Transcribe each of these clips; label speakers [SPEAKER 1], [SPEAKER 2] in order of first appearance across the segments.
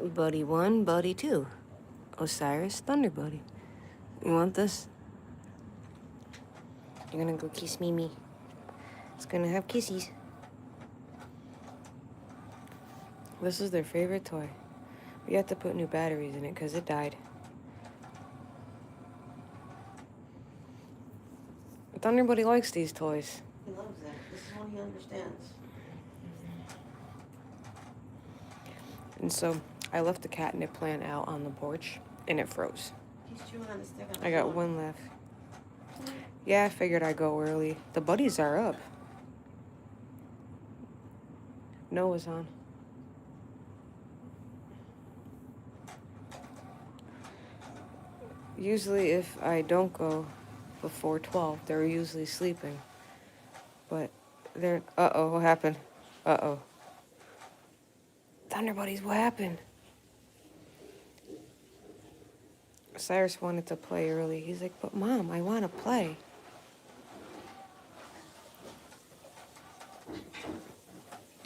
[SPEAKER 1] Buddy 1, Buddy 2. Osiris Thunder Buddy. You want this? You're gonna go kiss Mimi. It's gonna have kissies. This is their favorite toy. We have to put new batteries in it because it died. Thunder Buddy likes these toys.
[SPEAKER 2] He loves that. This is what he understands.
[SPEAKER 1] And so I left the catnip plant out on the porch and it froze.
[SPEAKER 2] He's chewing on the stick on the
[SPEAKER 1] I got
[SPEAKER 2] phone.
[SPEAKER 1] one left. Yeah, I figured I'd go early. The buddies are up. Noah's on. Usually if I don't go before 12, they're usually sleeping. But they're... Uh-oh, what happened? Uh-oh. Thunder Buddies, what happened? Cyrus wanted to play early. He's like, but Mom, I want to play.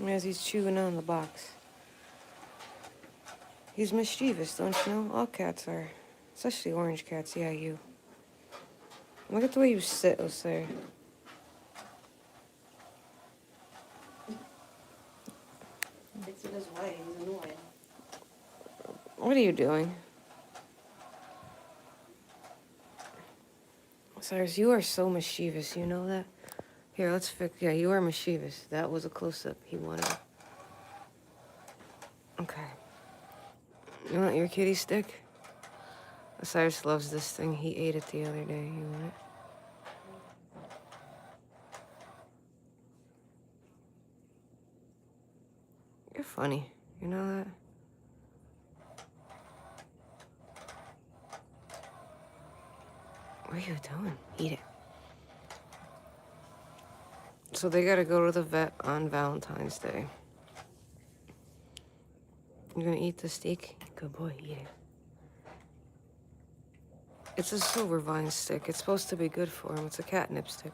[SPEAKER 1] As he's chewing on the box. He's mischievous, don't you know? All cats are. Especially orange cats, yeah, you. Look at the way you sit, Osiris.
[SPEAKER 2] It's in his way. He's annoyed.
[SPEAKER 1] What are you doing? Cyrus, you are so mischievous, you know that? Here, let's fix... Yeah, you are mischievous. That was a close-up he wanted. Okay. You want your kitty stick? Cyrus loves this thing. He ate it the other day. You want it? You're funny. You know that? What are you doing? Eat it. So they gotta go to the vet on Valentine's Day. You gonna eat the steak? Good boy, eat it. It's a silver vine stick. It's supposed to be good for him. It's a catnip stick.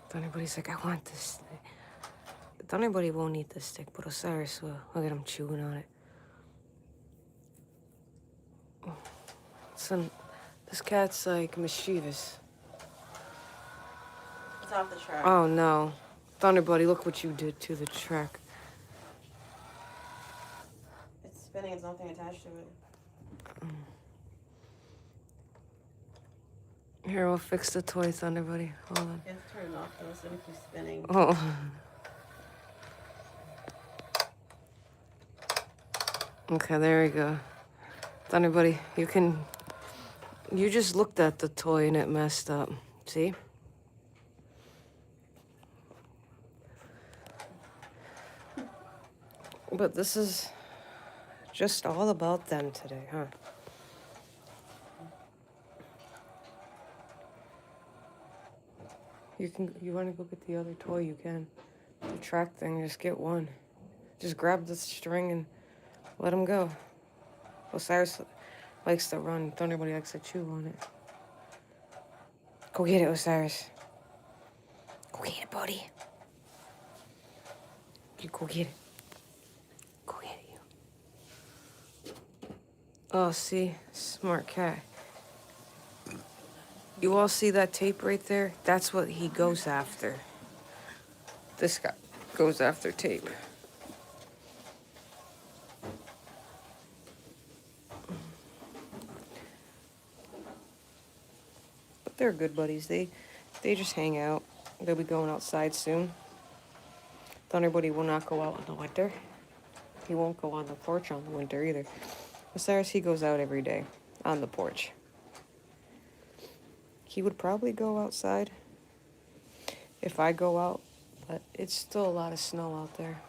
[SPEAKER 1] Thunder Buddy's like, I want this stick. Thunder Buddy won't eat this stick, but Osiris will. Look at him chewing on it. Son, this cat's like mischievous.
[SPEAKER 2] It's off the track.
[SPEAKER 1] Oh no. Thunder Buddy, look what you did to the track.
[SPEAKER 2] It's spinning. It's nothing attached to it.
[SPEAKER 1] Here, we'll fix the toy, Thunder Buddy. Hold on.
[SPEAKER 2] You have to turn it off though, so it keeps spinning.
[SPEAKER 1] Oh. Okay, there we go. Thunder Buddy, you can... You just looked at the toy and it messed up. See? But this is just all about them today, huh? You want to go get the other toy, you can. The track thing, just get one. Just grab the string and let him go. Osiris likes to run. Thunder Buddy likes to chew on it. Go get it, Osiris. Go get it, buddy. You go get it. Go get it, you. Oh, see? Smart cat. You all see that tape right there? That's what he goes after. This guy goes after tape. But they're good buddies. They just hang out. They'll be going outside soon. Thunder Buddy will not go out in the winter. He won't go on the porch on the winter either. Osiris, he goes out every day on the porch. He would probably go outside if I go out, but it's still a lot of snow out there.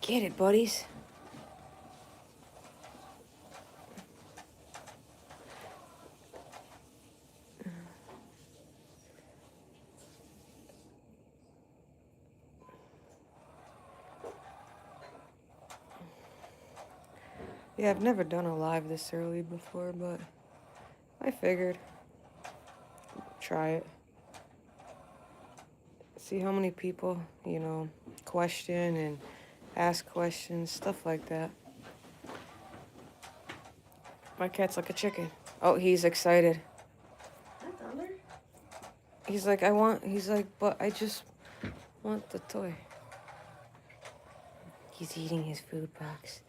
[SPEAKER 1] Get it, buddies. Yeah, I've never done a live this early before, but I figured try it. See how many people, question and ask questions, stuff like that. My cat's like a chicken. Oh, he's excited.
[SPEAKER 2] That Thunder?
[SPEAKER 1] He's like, but I just want the toy. He's eating his food box.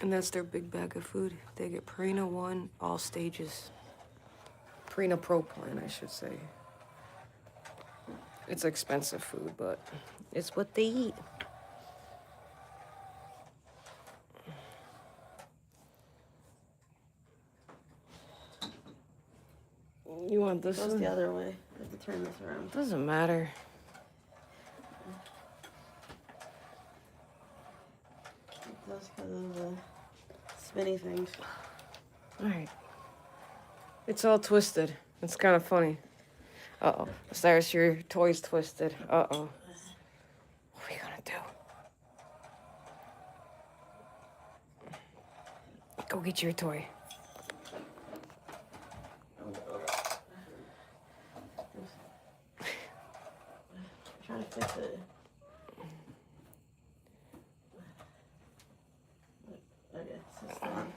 [SPEAKER 1] And that's their big bag of food. They get Purina 1, all stages. Purina Pro Plan, I should say. It's expensive food, but it's what they eat. You want this
[SPEAKER 2] It goes
[SPEAKER 1] one?
[SPEAKER 2] the other way. I have to turn this around.
[SPEAKER 1] Doesn't matter.
[SPEAKER 2] It does because of the spinny things.
[SPEAKER 1] Alright. It's all twisted. It's kind of funny. Uh-oh. Cyrus, your toy's twisted. Uh-oh. What are we gonna do? Go get your toy.
[SPEAKER 2] I'm trying to fix it. Okay, so it's done.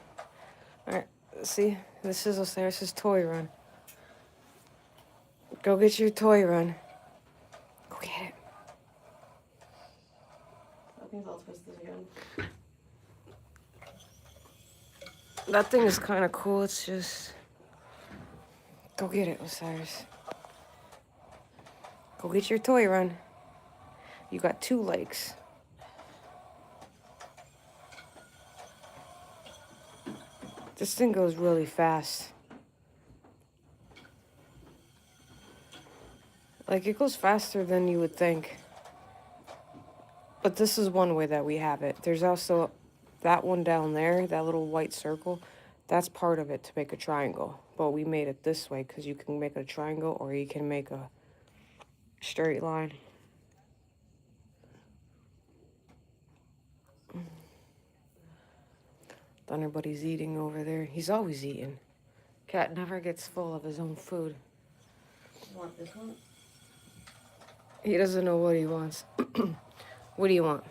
[SPEAKER 1] Alright, see? This is Osiris's toy run. Go get your toy run. Go get it.
[SPEAKER 2] That thing's all twisted again.
[SPEAKER 1] That thing is kind of cool. It's just... Go get it, Osiris. Go get your toy run. You got 2 legs. This thing goes really fast. Like, it goes faster than you would think. But this is one way that we have it. There's also that one down there, that little white circle. That's part of it to make a triangle. But we made it this way because you can make a triangle or you can make a straight line. Thunder Buddy's eating over there. He's always eating. Cat never gets full of his own food.
[SPEAKER 2] You want this one?
[SPEAKER 1] He doesn't know what he wants. What do you want?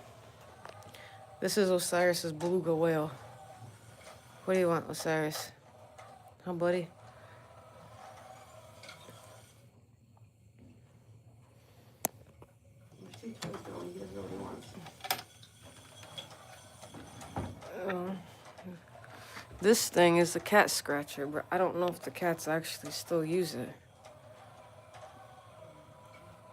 [SPEAKER 1] This is Osiris's beluga whale. What do you want, Osiris? Huh, buddy?
[SPEAKER 2] There's 2 toys going. He doesn't know what he wants.
[SPEAKER 1] This thing is the cat scratcher, but I don't know if the cats actually still use it.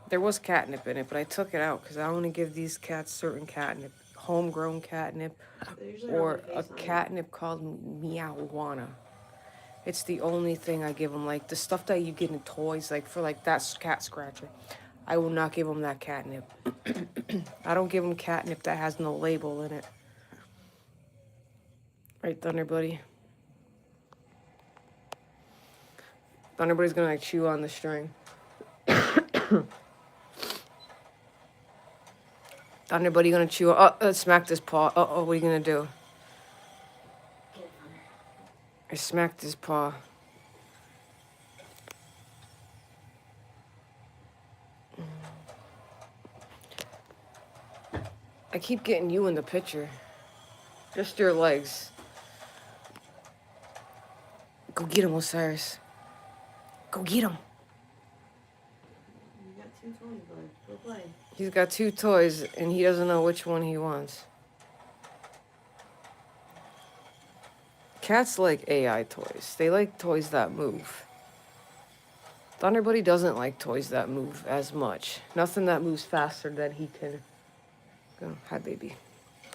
[SPEAKER 1] There was catnip in it, but I took it out because I only give these cats certain catnip. Homegrown catnip
[SPEAKER 2] They usually
[SPEAKER 1] or
[SPEAKER 2] rub their
[SPEAKER 1] a
[SPEAKER 2] face on it.
[SPEAKER 1] catnip called Meowana. It's the only thing I give them. Like the stuff that you get in toys, like for like that cat scratcher, I will not give them that catnip. I don't give them catnip that has no label in it. Right, Thunder Buddy? Thunder Buddy's gonna like chew on the string. Thunder Buddy gonna chew. Smacked his paw. What are you gonna do? I smacked his paw. I keep getting you in the picture. Just your legs. Go get him, Osiris. Go get him.
[SPEAKER 2] You got 2 toys, bud. Go play.
[SPEAKER 1] He's got 2 toys, and he doesn't know which one he wants. Cats like AI toys. They like toys that move. Thunder Buddy doesn't like toys that move as much. Nothing that moves faster than he can go. Hi, baby.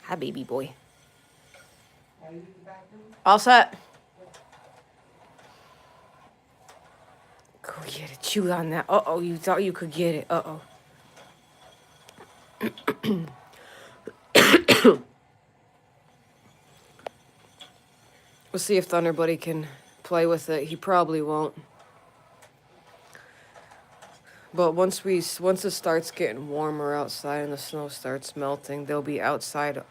[SPEAKER 1] Hi, baby boy. All set. Go get it. Chew on that. Uh-oh, you thought you could get it. Uh-oh. We'll see if Thunder Buddy can play with it. He probably won't. But once it starts getting warmer outside and the snow starts melting, they'll be outside.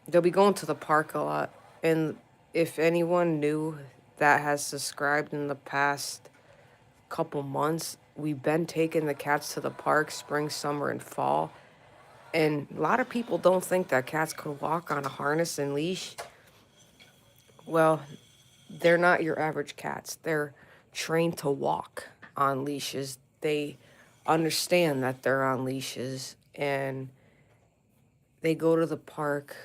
[SPEAKER 1] They'll be going to the park a lot. And if anyone new that has subscribed in the past couple months, we've been taking the cats to the park spring, summer, and fall. And a lot of people don't think that cats could walk on a harness and leash. Well, they're not your average cats. They're trained to walk on leashes. They understand that they're on leashes, and they go to the park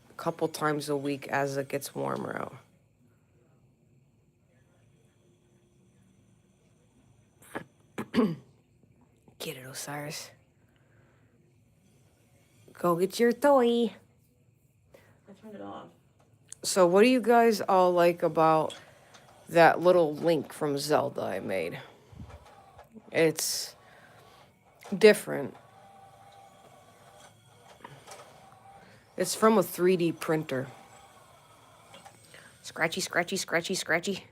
[SPEAKER 1] a couple times a week as it gets warmer out. Get it, Osiris. Go get your toy.
[SPEAKER 2] I turned it off.
[SPEAKER 1] So what do you guys all like about that little Link from Zelda I made? It's different. It's from a 3D printer. Scratchy, scratchy, scratchy, scratchy.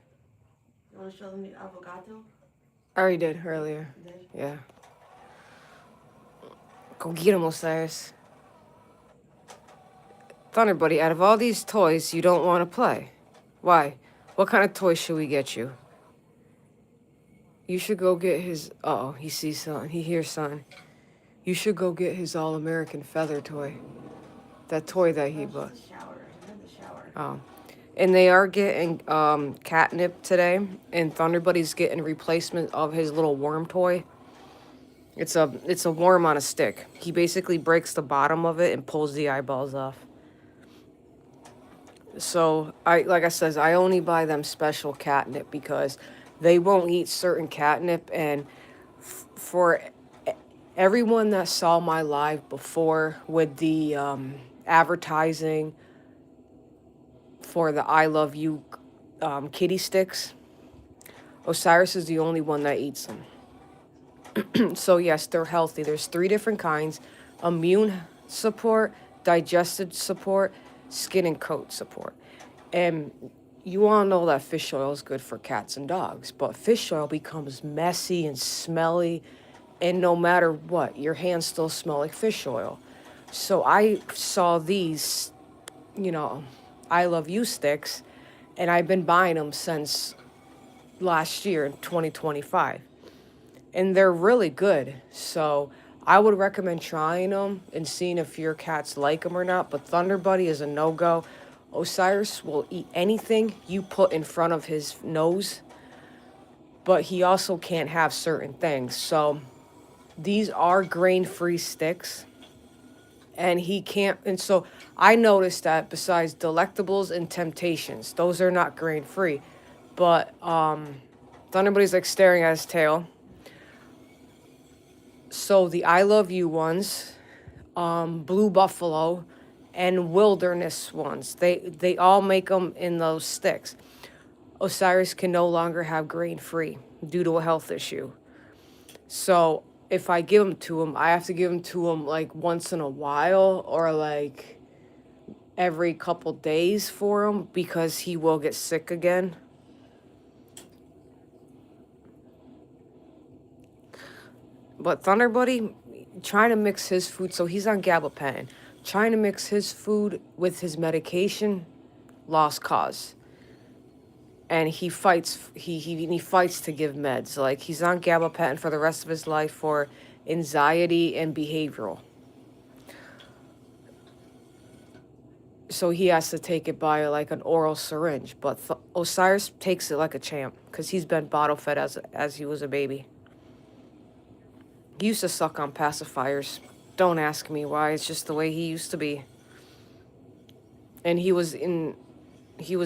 [SPEAKER 2] You want to show them the avocado?
[SPEAKER 1] I already did earlier.
[SPEAKER 2] Then
[SPEAKER 1] Yeah. Go get him, Osiris. Thunder Buddy, out of all these toys, you don't want to play. Why? What kind of toy should we get you? You should go get his... Uh-oh, he sees something. He hears something. You should go get his All-American Feather toy. That toy that he bought.
[SPEAKER 2] the shower. I'm in the shower.
[SPEAKER 1] Oh. And they are getting catnip today. And Thunder Buddy's getting replacement of his little worm toy. It's a worm on a stick. He basically breaks the bottom of it and pulls the eyeballs off. So, like I says, I only buy them special catnip because they won't eat certain catnip. And for everyone that saw my live before with the advertising for the I Love You kitty sticks, Osiris is the only one that eats them. So, yes, they're healthy. There's 3 different kinds: immune support, digestive support, skin and coat support. And you all know that fish oil is good for cats and dogs, but fish oil becomes messy and smelly, and no matter what, your hands still smell like fish oil. So I saw these, I Love You sticks, and I've been buying them since last year in 2025. And they're really good. So I would recommend trying them and seeing if your cats like them or not. But Thunder Buddy is a no-go. Osiris will eat anything you put in front of his nose, but he also can't have certain things. So these are grain-free sticks, and he can't. And so I noticed that besides Delectables and Temptations, those are not grain-free. But Thunder Buddy's like staring at his tail. So the I Love You ones, Blue Buffalo, and Wilderness ones, they all make them in those sticks. Osiris can no longer have grain-free due to a health issue. So if I give them to him, I have to give them to him like once in a while or like every couple days for him because he will get sick again. But Thunder Buddy, trying to mix his food, so he's on gabapentin. Trying to mix his food with his medication, lost cause. And he fights. He fights to give meds. Like he's on gabapentin for the rest of his life for anxiety and behavioral. So he has to take it by like an oral syringe. But Osiris takes it like a champ because he's been bottle fed as he was a baby. He used to suck on pacifiers. Don't ask me why. It's just the way he used to be. And he was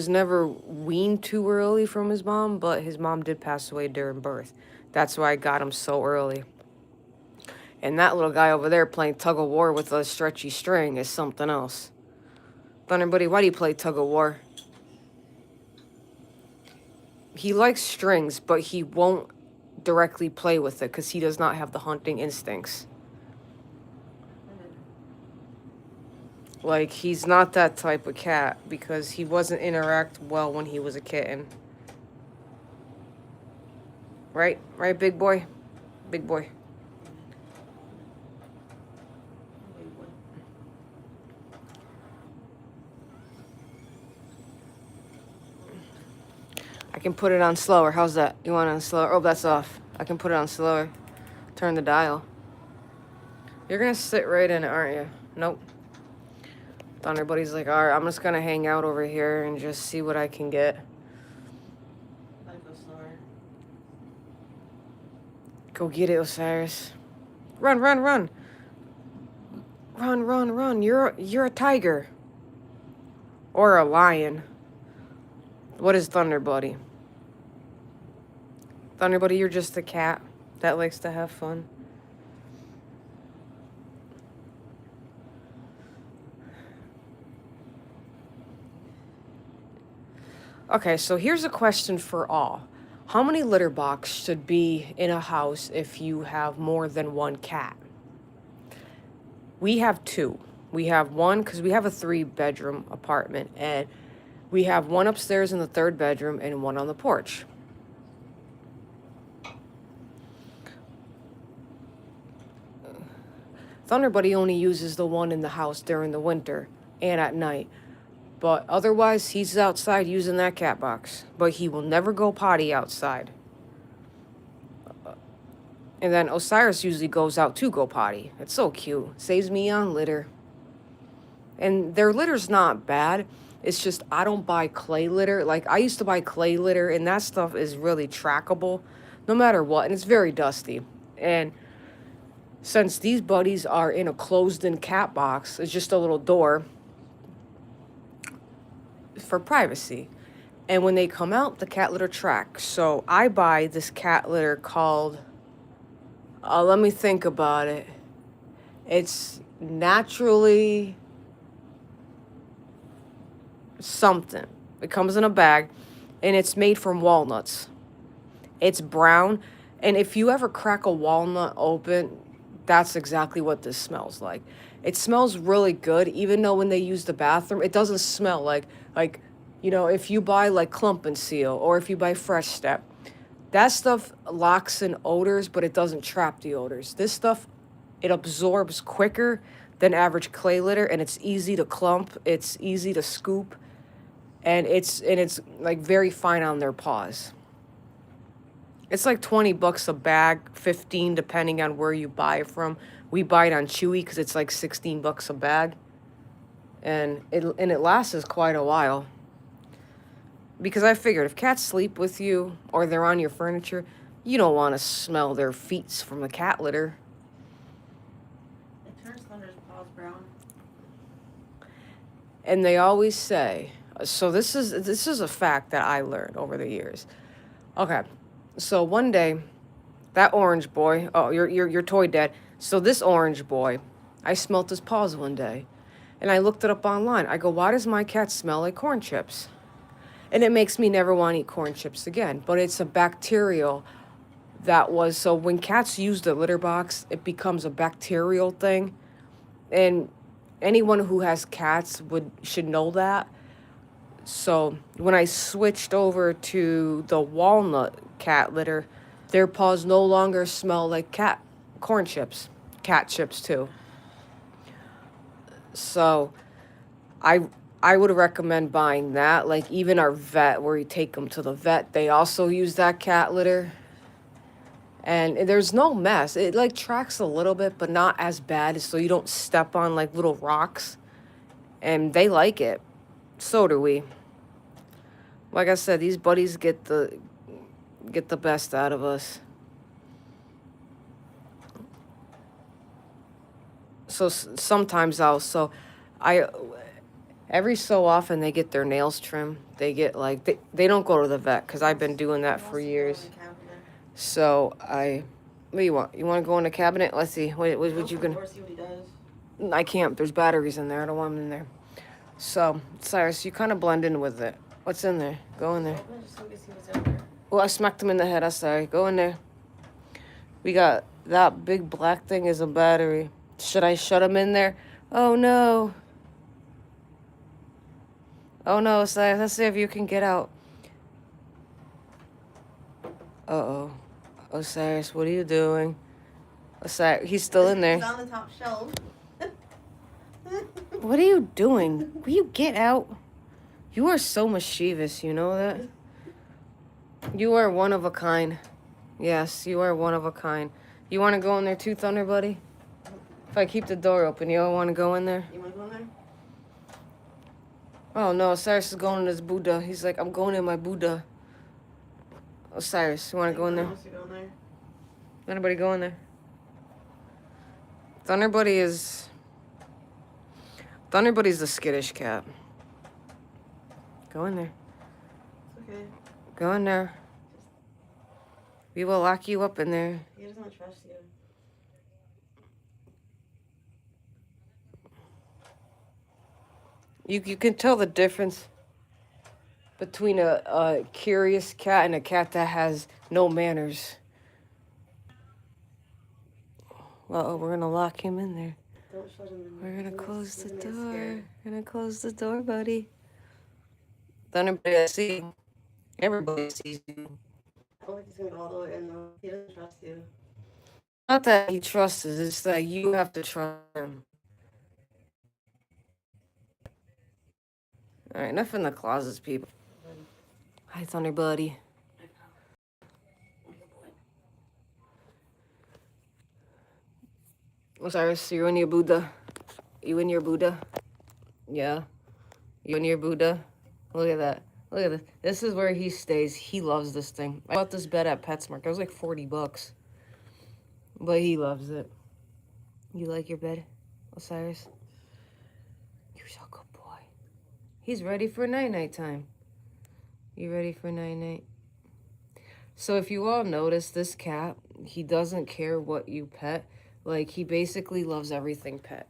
[SPEAKER 1] never weaned too early from his mom, but his mom did pass away during birth. That's why I got him so early. And that little guy over there playing tug of war with a stretchy string is something else. Thunder Buddy, why do you play tug of war? He likes strings, but he won't directly play with it because he does not have the hunting instincts. Like, he's not that type of cat because he wasn't interact well when he was a kitten. Right? Right, big boy? Big boy. I can put it on slower. How's that? You want it on slower? Oh, that's off. I can put it on slower. Turn the dial. You're gonna sit right in it, aren't you? Nope. Thunder Buddy's like, alright, I'm just gonna hang out over here and just see what I can get.
[SPEAKER 2] I'd go slower.
[SPEAKER 1] Go get it, Osiris. Run, run, run. Run, run, run. You're a tiger. Or a lion. What is Thunder Buddy? Thunder Buddy, you're just a cat that likes to have fun. Okay, so here's a question for all. How many litter boxes should be in a house if you have more than one cat? We have 2. We have one because we have a 3-bedroom apartment, and we have one upstairs in the 3rd bedroom and one on the porch. Thunder Buddy only uses the one in the house during the winter and at night. But otherwise, he's outside using that cat box. But he will never go potty outside. And then Osiris usually goes out to go potty. It's so cute. Saves me on litter. And their litter's not bad. It's just I don't buy clay litter. Like, I used to buy clay litter, and that stuff is really trackable no matter what. And it's very dusty. And since these buddies are in a closed-in cat box, it's just a little door for privacy. And when they come out, the cat litter tracks. So I buy this cat litter called, let me think about it. It's naturally something. It comes in a bag, and it's made from walnuts. It's brown, and if you ever crack a walnut open, that's exactly what this smells like. It smells really good, even though when they use the bathroom, it doesn't smell like, you know, if you buy like Clump and Seal or if you buy Fresh Step, that stuff locks in odors, but it doesn't trap the odors. This stuff, it absorbs quicker than average clay litter, and it's easy to clump, it's easy to scoop, and it's like very fine on their paws. It's like $20 a bag, 15 depending on where you buy it from. We buy it on Chewy because it's like $16 a bag, and it lasts quite a while. Because I figured if cats sleep with you or they're on your furniture, you don't want to smell their feet from the cat litter.
[SPEAKER 2] It turns Thunder's paws brown.
[SPEAKER 1] And they always say, so this is a fact that I learned over the years. Okay, so one day, that orange boy, oh, your toy dad. So this orange boy, I smelt his paws one day, and I looked it up online. I go, why does my cat smell like corn chips? And it makes me never want to eat corn chips again. But it's a bacterial that was, so when cats use the litter box, it becomes a bacterial thing. And anyone who has cats should know that. So when I switched over to the walnut cat litter, their paws no longer smell like corn chips, cat chips too. So I would recommend buying that. Like even our vet, where you take them to the vet, they also use that cat litter. And there's no mess. It like tracks a little bit, but not as bad, so you don't step on like little rocks. And they like it. So do we. Like I said, these buddies get the best out of us. So sometimes every so often they get their nails trimmed. They get like, they don't go to the vet because I've been doing that for years. So what do you want? You want to go in the cabinet? Let's see. What you can?
[SPEAKER 2] See what he does.
[SPEAKER 1] I can't. There's batteries in there. I don't want them in there. So Cyrus, you kind of blend in with it. What's in there? Go in there.
[SPEAKER 2] Just look and see what's in there.
[SPEAKER 1] Well, I smacked him in the head. I'm sorry. Go in there. We got that big black thing is a battery. Should I shut him in there? Oh no. Oh no, Cyrus. Let's see if you can get out. Uh-oh. Osiris, what are you doing? Osiris, he's still in there.
[SPEAKER 2] He's on the top shelf.
[SPEAKER 1] What are you doing? Will you get out? You are so mischievous, you know that? You are one of a kind. Yes, you are one of a kind. You want to go in there too, Thunder Buddy? If I keep the door open, you all want to go in there?
[SPEAKER 2] You want to go in there?
[SPEAKER 1] Oh no, Osiris is going in his Buddha. He's like, I'm going in my Buddha. Osiris, you want to go in there?
[SPEAKER 2] Wants to go in there?
[SPEAKER 1] Anybody go in there? Thunder Buddy's the skittish cat. Go in there.
[SPEAKER 2] It's okay.
[SPEAKER 1] Go in there. We will lock you up in there.
[SPEAKER 2] He doesn't trust you.
[SPEAKER 1] You can tell the difference between a curious cat and a cat that has no manners. Uh-oh, we're gonna lock him in there.
[SPEAKER 2] Don't shut him in.
[SPEAKER 1] We're gonna
[SPEAKER 2] He's
[SPEAKER 1] close the
[SPEAKER 2] gonna get
[SPEAKER 1] door.
[SPEAKER 2] scared.
[SPEAKER 1] We're gonna close the door, buddy. Everybody I see. Everybody sees you.
[SPEAKER 2] I don't think he's gonna go all the way in though. He doesn't trust you.
[SPEAKER 1] Not that he trusts us, it's that you have to trust him. Alright, enough in the closets, people. Hi, Thunder Buddy. Osiris, you in your Buddha? You in your Buddha? Yeah. You in your Buddha? Look at that. Look at this. This is where he stays. He loves this thing. I bought this bed at PetSmart. It was like $40. But he loves it. You like your bed, Osiris? You're so good boy. He's ready for night-night time. You ready for night-night? So if you all notice, this cat, he doesn't care what you pet. Like, he basically loves everything pet.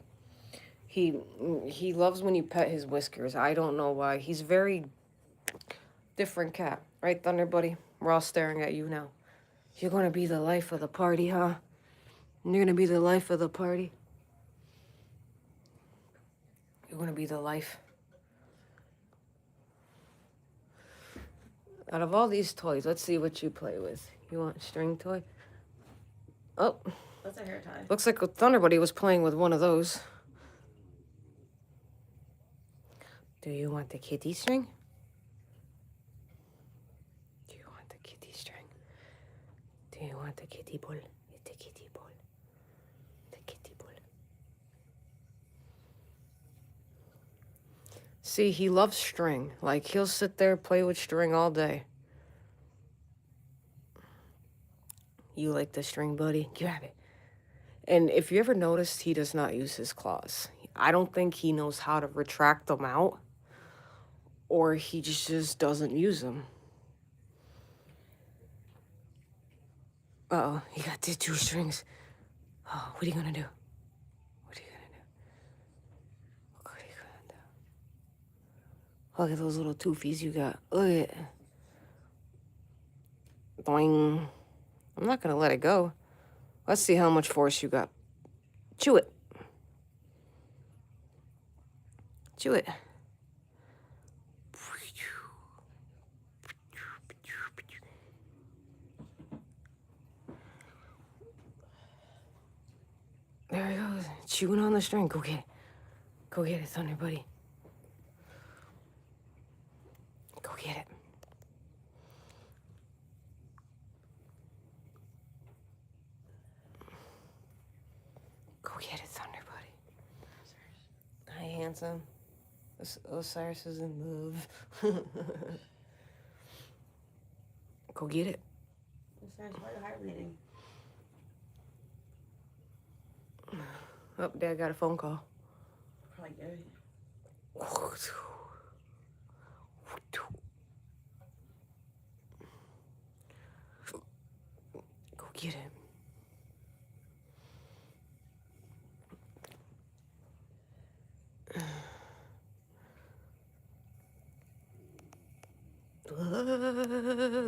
[SPEAKER 1] He loves when you pet his whiskers. I don't know why. He's very different cat. Right, Thunder Buddy? We're all staring at you now. You're going to be the life of the party, huh? You're going to be the life of the party? You're going to be the life. Out of all these toys, let's see what you play with. You want a string toy? Oh.
[SPEAKER 2] That's a hair tie.
[SPEAKER 1] Looks like Thunder Buddy was playing with one of those. Do you want the kitty string? Do you want the kitty string? Do you want the kitty ball? It's the kitty ball. The kitty ball. See, he loves string. Like, he'll sit there, play with string all day. You like the string, buddy? Grab it. And if you ever noticed, he does not use his claws. I don't think he knows how to retract them out, or he just doesn't use them. Uh-oh, he got the 2 strings. Oh, what are you gonna do? What are you gonna do? What are you gonna do? Look at those little toofies you got. Look at it. Boing. I'm not gonna let it go. Let's see how much force you got. Chew it. Chew it. There he goes. Chewing on the string. Go get it. Go get it, Thunder Buddy. Go get it. Go get it, Thunder Buddy. Hi, handsome. Osiris is in love. Go get it.
[SPEAKER 2] Osiris, why are you hibernating?
[SPEAKER 1] Oh, Dad got a phone call.
[SPEAKER 2] Probably Gary.
[SPEAKER 1] Go get it.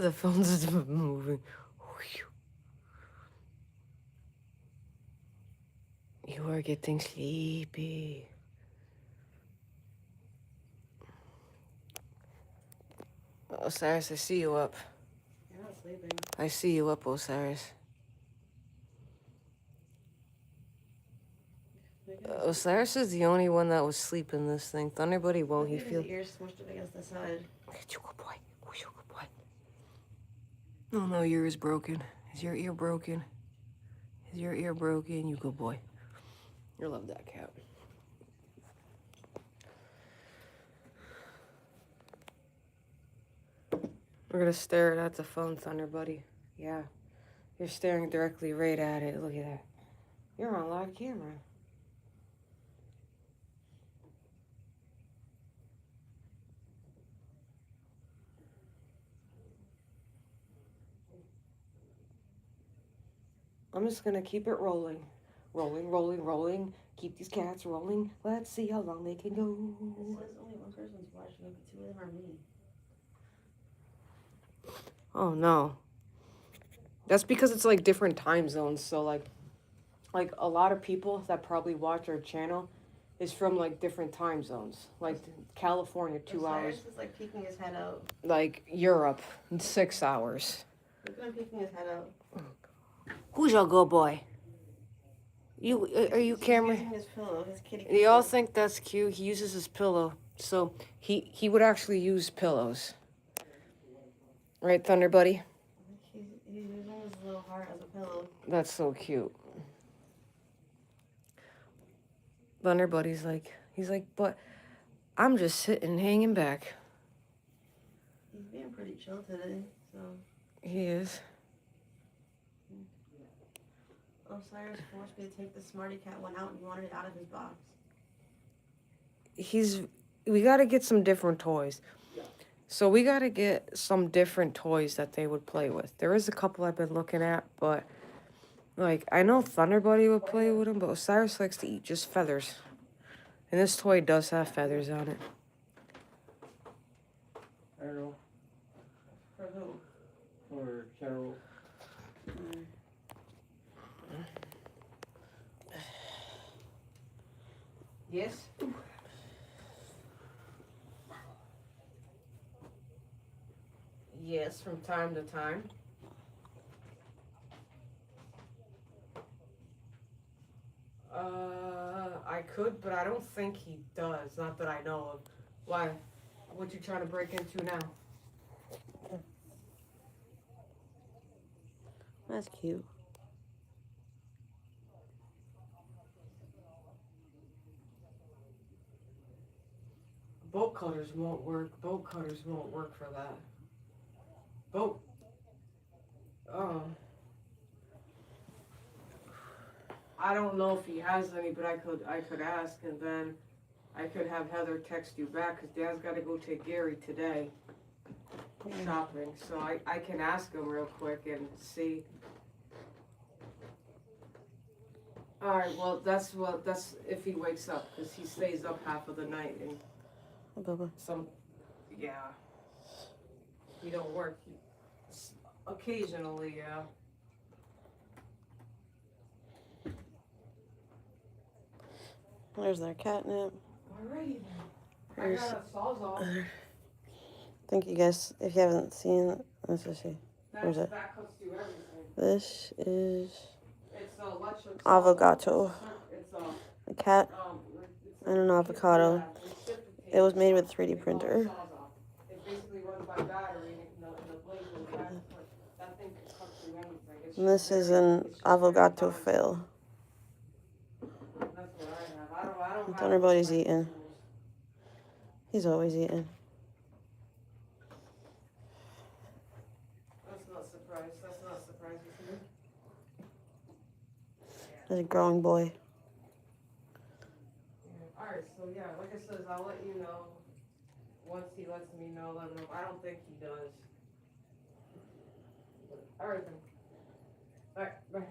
[SPEAKER 1] The phone's moving. You are getting sleepy. Osiris, I see you up.
[SPEAKER 2] You're not sleeping.
[SPEAKER 1] I see you up, Osiris. Osiris is the only one that was sleeping this thing. Thunder Buddy won't. He
[SPEAKER 2] His
[SPEAKER 1] feels.
[SPEAKER 2] ears smushed up against the side.
[SPEAKER 1] Good boy. Good boy. Oh no, your ear is broken. Is your ear broken? Is your ear broken? You good boy. You love that cat. We're gonna stare at the phone, Thunder Buddy. Yeah. You're staring directly right at it. Look at that. You're on live camera. I'm just gonna keep it rolling. Rolling, rolling, rolling. Keep these cats rolling. Let's see how long they can go.
[SPEAKER 2] It says only one person's watching it, but two of them are me.
[SPEAKER 1] Oh no. That's because it's like different time zones. So like a lot of people that probably watch our channel is from like different time zones. Like California, 2 hours.
[SPEAKER 2] Osiris is like peeking his head out.
[SPEAKER 1] Like Europe, 6 hours.
[SPEAKER 2] Look at him peeking his head out.
[SPEAKER 1] Who's your good boy? You are you
[SPEAKER 2] He's
[SPEAKER 1] Cameron?
[SPEAKER 2] using his pillow, his kitty.
[SPEAKER 1] They all think that's cute. He uses his pillow. So he would actually use pillows. Right, Thunder Buddy?
[SPEAKER 2] He's using his little heart as a pillow.
[SPEAKER 1] That's so cute. Thunder Buddy's like, he's like, but I'm just sitting, hanging back.
[SPEAKER 2] He's being pretty chill today, so.
[SPEAKER 1] He is.
[SPEAKER 2] Osiris forced me to take the Smarty Cat one out and he wanted it out of his box.
[SPEAKER 1] We got to get some different toys. So we got to get some different toys that they would play with. There is a couple I've been looking at, but like I know Thunder Buddy would play with them, but Osiris likes to eat just feathers. And this toy does have feathers on it.
[SPEAKER 3] Arrow
[SPEAKER 2] For who?
[SPEAKER 3] or Carol.
[SPEAKER 1] Yes? Yes, from time to time. I could, but I don't think he does. Not that I know of. Why? What you trying to break into now?
[SPEAKER 2] That's cute.
[SPEAKER 1] Bolt cutters won't work. Bolt cutters won't work for that. Bolt. I don't know if he has any, but I could ask, and then I could have Heather text you back because Dad's got to go take Gary today shopping. So I can ask him real quick and see. All right. Well, that's if he wakes up because he stays up half of the night and
[SPEAKER 2] Bubba.
[SPEAKER 1] yeah. He don't work. Occasionally, yeah.
[SPEAKER 2] There's their catnip.
[SPEAKER 1] Alrighty then. I
[SPEAKER 2] Here's,
[SPEAKER 1] got a Sawzall.
[SPEAKER 2] thank you guys. If you haven't seen it, let's just see. There's it.
[SPEAKER 1] That cuts through everything.
[SPEAKER 2] This is
[SPEAKER 1] It's electric.
[SPEAKER 2] avocado.
[SPEAKER 1] It's
[SPEAKER 2] A cat and an avocado. It was made with a 3D printer.
[SPEAKER 1] It basically runs by battery and the blade goes back, but that thing can cut through anything. It's
[SPEAKER 2] And this is an avocado fill.
[SPEAKER 1] That's what I have. I don't have
[SPEAKER 2] Thunder Buddy's
[SPEAKER 1] those
[SPEAKER 2] eating.
[SPEAKER 1] tools.
[SPEAKER 2] He's always eating.
[SPEAKER 1] That's not surprised. That's not surprising to me.
[SPEAKER 2] He's a growing boy.
[SPEAKER 1] Yeah. Alright, so yeah, like I said, I'll let you know once he lets me know. Let him know. I don't think he does. Alright then. Alright, bye.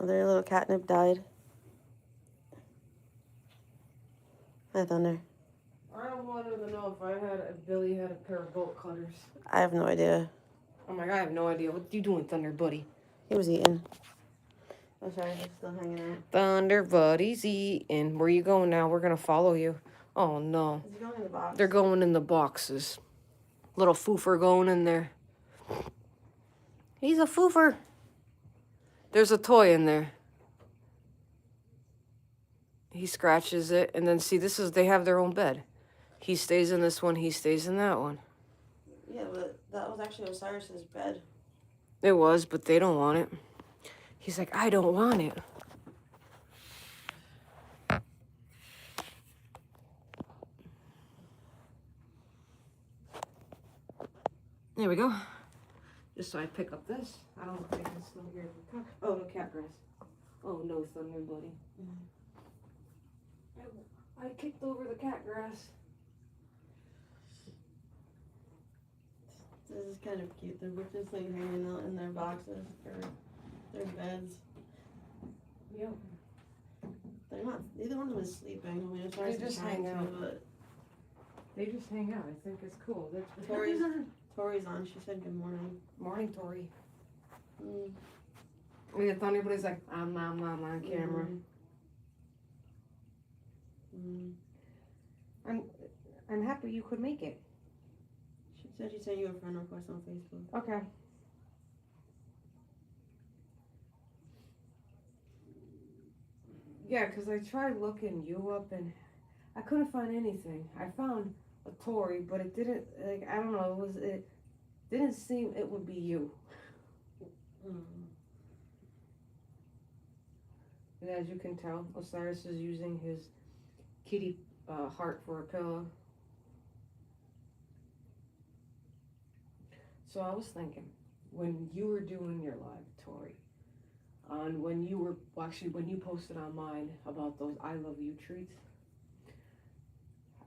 [SPEAKER 2] Their little catnip died. Hi, Thunder.
[SPEAKER 1] I wanted to know if Billy had a pair of bolt cutters.
[SPEAKER 2] I have no idea.
[SPEAKER 1] Oh my god, I have no idea. What you doing, Thunder Buddy?
[SPEAKER 2] He was eating. Oh, sorry, he's still hanging out.
[SPEAKER 1] Thunder Buddy's eating. Where you going now? We're gonna follow you. Oh no.
[SPEAKER 2] Is he going in the box?
[SPEAKER 1] They're going in the boxes. Little foofer going in there. He's a foofer. There's a toy in there. He scratches it, and then see, they have their own bed. He stays in this one, he stays in that one.
[SPEAKER 2] Yeah, but that was actually Osiris's bed.
[SPEAKER 1] It was, but they don't want it. He's like, I don't want it. There we go. Just so I pick up this. I don't think it's still here. Oh, no cat grass. Oh, no thunder, buddy. I kicked over the cat grass.
[SPEAKER 2] This is kind of cute. They're just like hanging out in their boxes or their beds.
[SPEAKER 1] Yep.
[SPEAKER 2] They're not. Neither one of them is sleeping. I mean,
[SPEAKER 1] They just hang out.
[SPEAKER 2] But
[SPEAKER 1] They just hang out. I think it's cool. That's
[SPEAKER 2] Tori's on. She said good morning.
[SPEAKER 1] Morning, Tori.
[SPEAKER 2] Mm.
[SPEAKER 1] Yeah, Thunderbody's like, I'm on camera.
[SPEAKER 2] Mm.
[SPEAKER 1] I'm happy you could make it.
[SPEAKER 2] She said she sent you a friend request on Facebook.
[SPEAKER 1] Okay. Yeah, because I tried looking you up and I couldn't find anything. I found a Tori, but it didn't, like, I don't know, it didn't seem it would be you.
[SPEAKER 2] Mm.
[SPEAKER 1] And as you can tell, Osiris is using his kitty heart for a pillow. So I was thinking, when you were doing your live, Tori, when you posted on mine about those I Love You treats,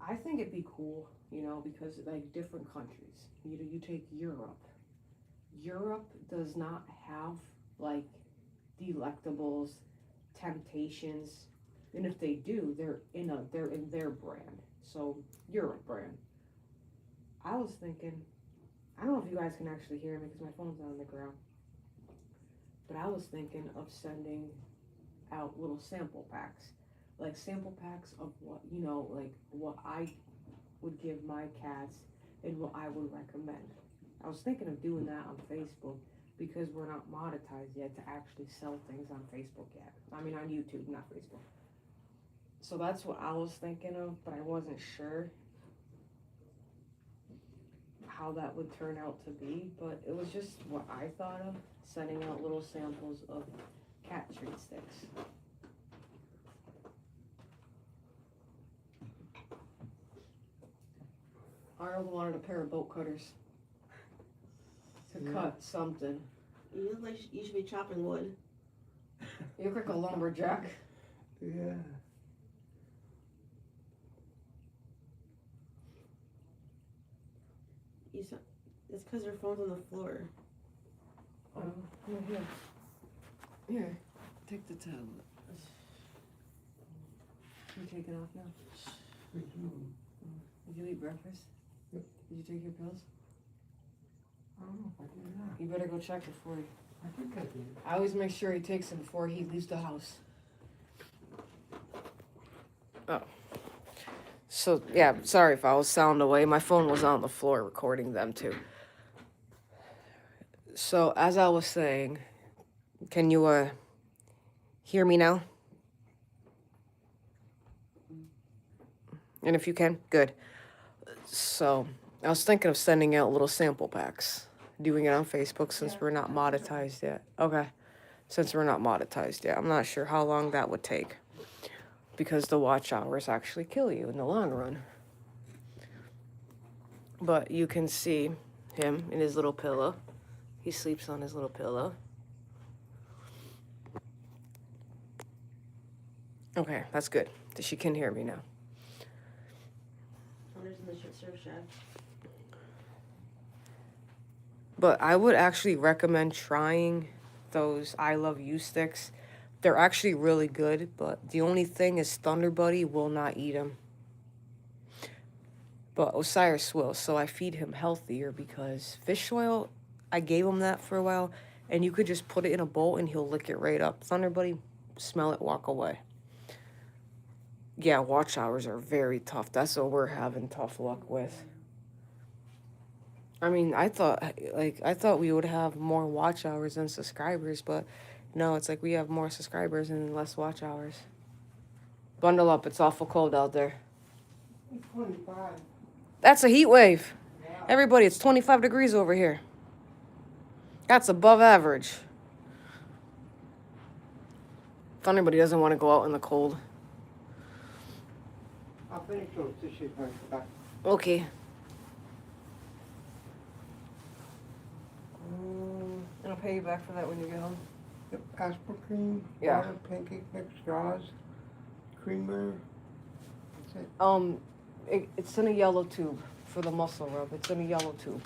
[SPEAKER 1] I think it'd be cool, because like different countries, you take Europe. Europe does not have like delectables, temptations, and if they do, they're in their brand. So Europe brand. I was thinking, I don't know if you guys can actually hear me because my phone's on the ground. But I was thinking of sending out little sample packs. Like sample packs of what, like what I would give my cats and what I would recommend. I was thinking of doing that on Facebook because we're not monetized yet to actually sell things on Facebook yet. I mean on YouTube, not Facebook. So that's what I was thinking of, but I wasn't sure how that would turn out to be, but it was just what I thought of, sending out little samples of cat treat sticks. Arnold wanted a pair of boat cutters to cut something.
[SPEAKER 2] You look like you should be chopping wood.
[SPEAKER 1] You look like a lumberjack.
[SPEAKER 3] Yeah.
[SPEAKER 2] It's because your phone's on the floor.
[SPEAKER 1] Oh, here. Here, take the tablet. You take it off now? Did you eat breakfast?
[SPEAKER 3] Yep.
[SPEAKER 1] Did you take your pills?
[SPEAKER 3] I don't know if I did that.
[SPEAKER 1] You better go check before he...
[SPEAKER 3] I think I did.
[SPEAKER 1] I always make sure he takes them before he leaves the house. Oh. So, yeah, sorry if I was sound away. My phone was on the floor recording them too. So, as I was saying, can you hear me now? And if you can, good. So, I was thinking of sending out little sample packs. Doing it on Facebook since we're not monetized yet. Okay. Since we're not monetized yet. I'm not sure how long that would take. Because the watch hours actually kill you in the long run. But you can see him in his little pillow. He sleeps on his little pillow. Okay, that's good. She can hear me now.
[SPEAKER 2] Hunter's in the surf shack.
[SPEAKER 1] But I would actually recommend trying those I Love You sticks. They're actually really good, but the only thing is Thunder Buddy will not eat them. But Osiris will, so I feed him healthier because fish oil, I gave him that for a while, and you could just put it in a bowl and he'll lick it right up. Thunder Buddy, smell it, walk away. Yeah, watch hours are very tough. That's what we're having tough luck with. I mean, I thought we would have more watch hours than subscribers, but no, it's like we have more subscribers and less watch hours. Bundle up, it's awful cold out there.
[SPEAKER 3] It's 25.
[SPEAKER 1] That's a heat wave.
[SPEAKER 3] Yeah.
[SPEAKER 1] Everybody, it's 25 degrees over here. That's above average. If anybody doesn't want to go out in the cold.
[SPEAKER 3] I'll finish those dishes when I come back.
[SPEAKER 1] Okay. And I'll pay you back for that when you get home.
[SPEAKER 3] Yep, aspartame,
[SPEAKER 1] Yeah.
[SPEAKER 3] water, pancake mix, straws, creamer. That's it.
[SPEAKER 1] It's in a yellow tube for the muscle rub. It's in a yellow tube.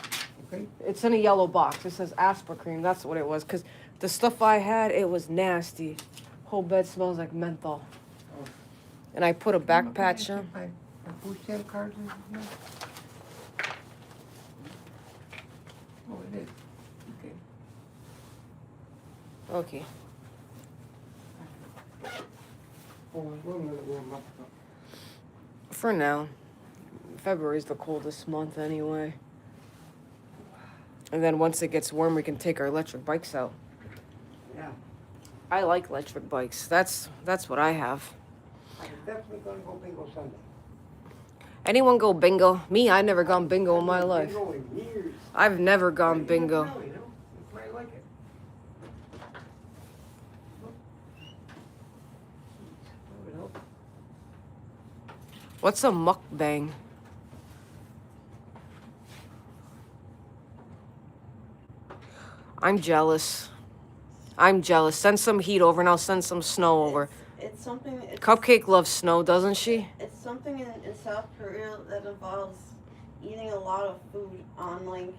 [SPEAKER 3] Okay.
[SPEAKER 1] It's in a yellow box. It says Aspartame. That's what it was. Because the stuff I had, it was nasty. Whole bed smells like menthol.
[SPEAKER 3] Oh.
[SPEAKER 1] And I put a back patch on.
[SPEAKER 3] My food stamp cards in here. Oh, it is. Okay.
[SPEAKER 1] Okay.
[SPEAKER 3] Oh, we'll let it warm up.
[SPEAKER 1] For now. February's the coldest month anyway. And then once it gets warm, we can take our electric bikes out.
[SPEAKER 3] Yeah.
[SPEAKER 1] I like electric bikes. That's what I have.
[SPEAKER 3] I'm definitely gonna go bingo Sunday.
[SPEAKER 1] Anyone go bingo? Me, I never gone bingo in my life.
[SPEAKER 3] Bingo in years.
[SPEAKER 1] I've never gone
[SPEAKER 3] Right,
[SPEAKER 1] bingo.
[SPEAKER 3] really, you know? That's why I like it. That would help.
[SPEAKER 1] What's a mukbang? I'm jealous. I'm jealous. Send some heat over and I'll send some snow over.
[SPEAKER 2] It's something.
[SPEAKER 1] Cupcake loves snow, doesn't she?
[SPEAKER 2] It's something in South Korea that involves eating a lot of food on like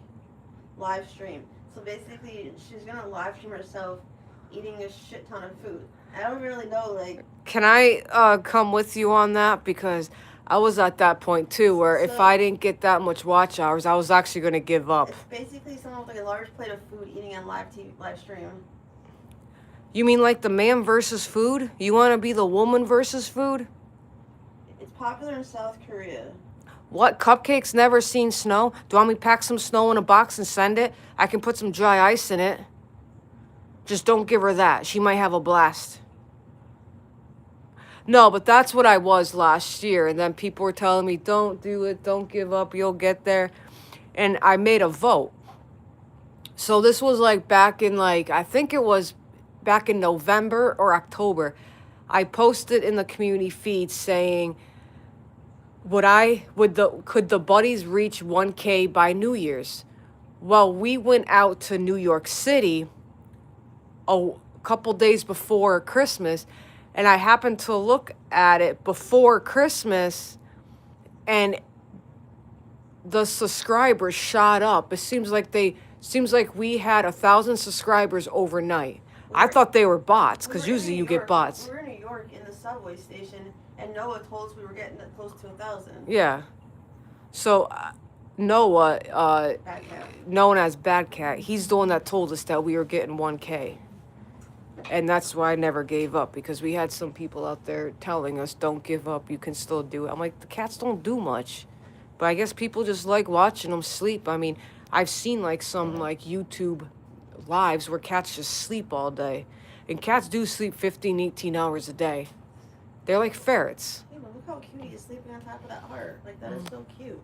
[SPEAKER 2] live stream. So basically, she's gonna live stream herself eating a shit ton of food. I don't really know, like.
[SPEAKER 1] Can I come with you on that? Because I was at that point too, where if
[SPEAKER 2] So-
[SPEAKER 1] I didn't get that much watch hours, I was actually going to give up.
[SPEAKER 2] It's basically someone with like a large plate of food eating on live stream.
[SPEAKER 1] You mean like the man versus food? You want to be the woman versus food?
[SPEAKER 2] It's popular in South Korea.
[SPEAKER 1] What? Cupcakes never seen snow? Do you want me to pack some snow in a box and send it? I can put some dry ice in it. Just don't give her that. She might have a blast. No, but that's what I was last year. And then people were telling me, don't do it. Don't give up. You'll get there. And I made a vote. So this was like back in like, I think it was back in November or October. I posted in the community feed saying, could the buddies reach 1K by New Year's? Well, we went out to New York City a couple days before Christmas, and I happened to look at it before Christmas, and the subscribers shot up. It seems like we had 1,000 subscribers overnight. I thought they were bots, because
[SPEAKER 2] We were in
[SPEAKER 1] usually
[SPEAKER 2] New
[SPEAKER 1] you get
[SPEAKER 2] York-
[SPEAKER 1] bots.
[SPEAKER 2] We were in New York in the subway station, and Noah told us we were getting close to 1,000.
[SPEAKER 1] Yeah. So Noah,
[SPEAKER 2] Bad cat.
[SPEAKER 1] known as Bad Cat, he's the one that told us that we were getting 1K. And that's why I never gave up, because we had some people out there telling us, don't give up, you can still do it. I'm like, the cats don't do much. But I guess people just like watching them sleep. I mean, I've seen like some like YouTube lives where cats just sleep all day. And cats do sleep 15, 18 hours a day. They're like ferrets.
[SPEAKER 2] Hey, but look how cute he is sleeping on top of that heart. Like, that is so cute.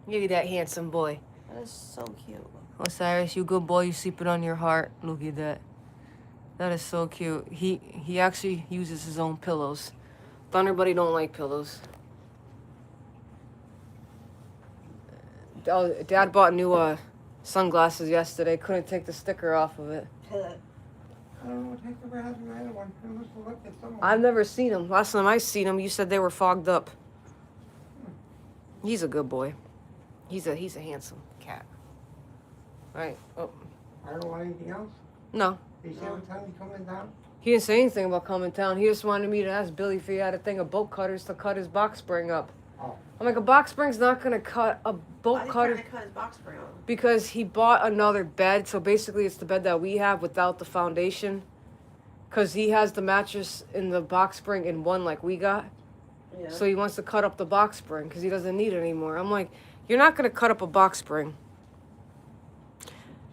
[SPEAKER 1] Look at that handsome boy.
[SPEAKER 2] That is so cute.
[SPEAKER 1] Osiris, you good boy, you sleeping on your heart. Look at that. That is so cute. He actually uses his own pillows. Thunderbuddy don't like pillows. Oh, Dad bought new sunglasses yesterday. Couldn't take the sticker off of it.
[SPEAKER 3] I don't know what heck ever happened to the other one. I must have left it somewhere.
[SPEAKER 1] I've never seen them. Last time I seen them, you said they were fogged up. He's a good boy. He's a handsome cat. Right. Oh,
[SPEAKER 3] I don't want anything else.
[SPEAKER 1] no.
[SPEAKER 3] They say what time you coming down?
[SPEAKER 1] He didn't say anything about coming down. He just wanted me to ask Billy if he had a thing of bolt cutters to cut his box spring up.
[SPEAKER 3] Oh.
[SPEAKER 1] I'm like, a box spring's not gonna cut a
[SPEAKER 2] Why
[SPEAKER 1] bolt
[SPEAKER 2] did he
[SPEAKER 1] cutter
[SPEAKER 2] cut his box spring off?
[SPEAKER 1] because he bought another bed. So basically, it's the bed that we have without the foundation. Cause he has the mattress in the box spring in one like we got.
[SPEAKER 2] Yeah.
[SPEAKER 1] So he wants to cut up the box spring because he doesn't need it anymore. I'm like, you're not gonna cut up a box spring.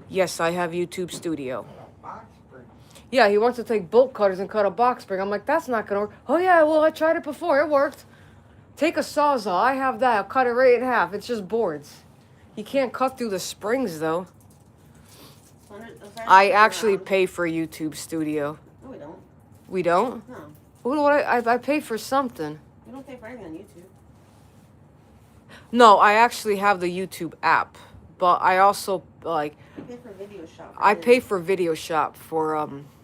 [SPEAKER 1] Yes, I have YouTube Studio.
[SPEAKER 3] Box spring.
[SPEAKER 1] Yeah, he wants to take bolt cutters and cut a box spring. I'm like, that's not gonna work. Oh yeah, well I tried it before. It worked. Take a Sawzall. I have that. I'll cut it right in half. It's just boards. You can't cut through the springs, though. I actually pay for YouTube Studio.
[SPEAKER 2] No, we don't.
[SPEAKER 1] We don't?
[SPEAKER 2] No.
[SPEAKER 1] What I pay for something.
[SPEAKER 2] We don't pay for anything on YouTube.
[SPEAKER 1] No, I actually have the YouTube app. But I also, like...
[SPEAKER 2] We pay for Video Shop.
[SPEAKER 1] I pay for Video Shop for,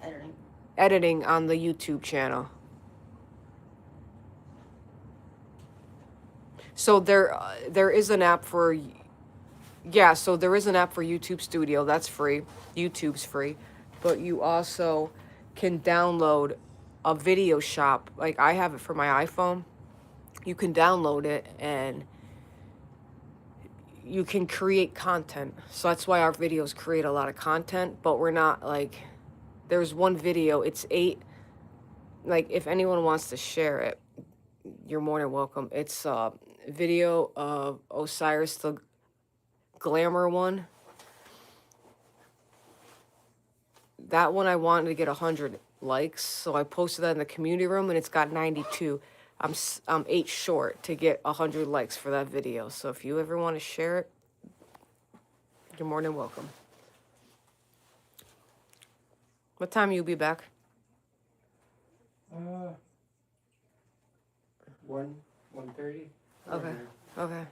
[SPEAKER 2] editing.
[SPEAKER 1] editing on the YouTube channel. So there is an app for... Yeah, so there is an app for YouTube Studio. That's free. YouTube's free. But you also can download a Video Shop. Like, I have it for my iPhone. You can download it and you can create content. So that's why our videos create a lot of content. But we're not, like... There's one video. It's 8... Like, if anyone wants to share it, you're more than welcome. It's a video of Osiris the Glamour one. That one I wanted to get 100 likes, so I posted that in the community room, and it's got 92. I'm 8 short to get 100 likes for that video. So if you ever want to share it, you're more than welcome. What time you be back?
[SPEAKER 3] 1:30.
[SPEAKER 1] Okay. Okay.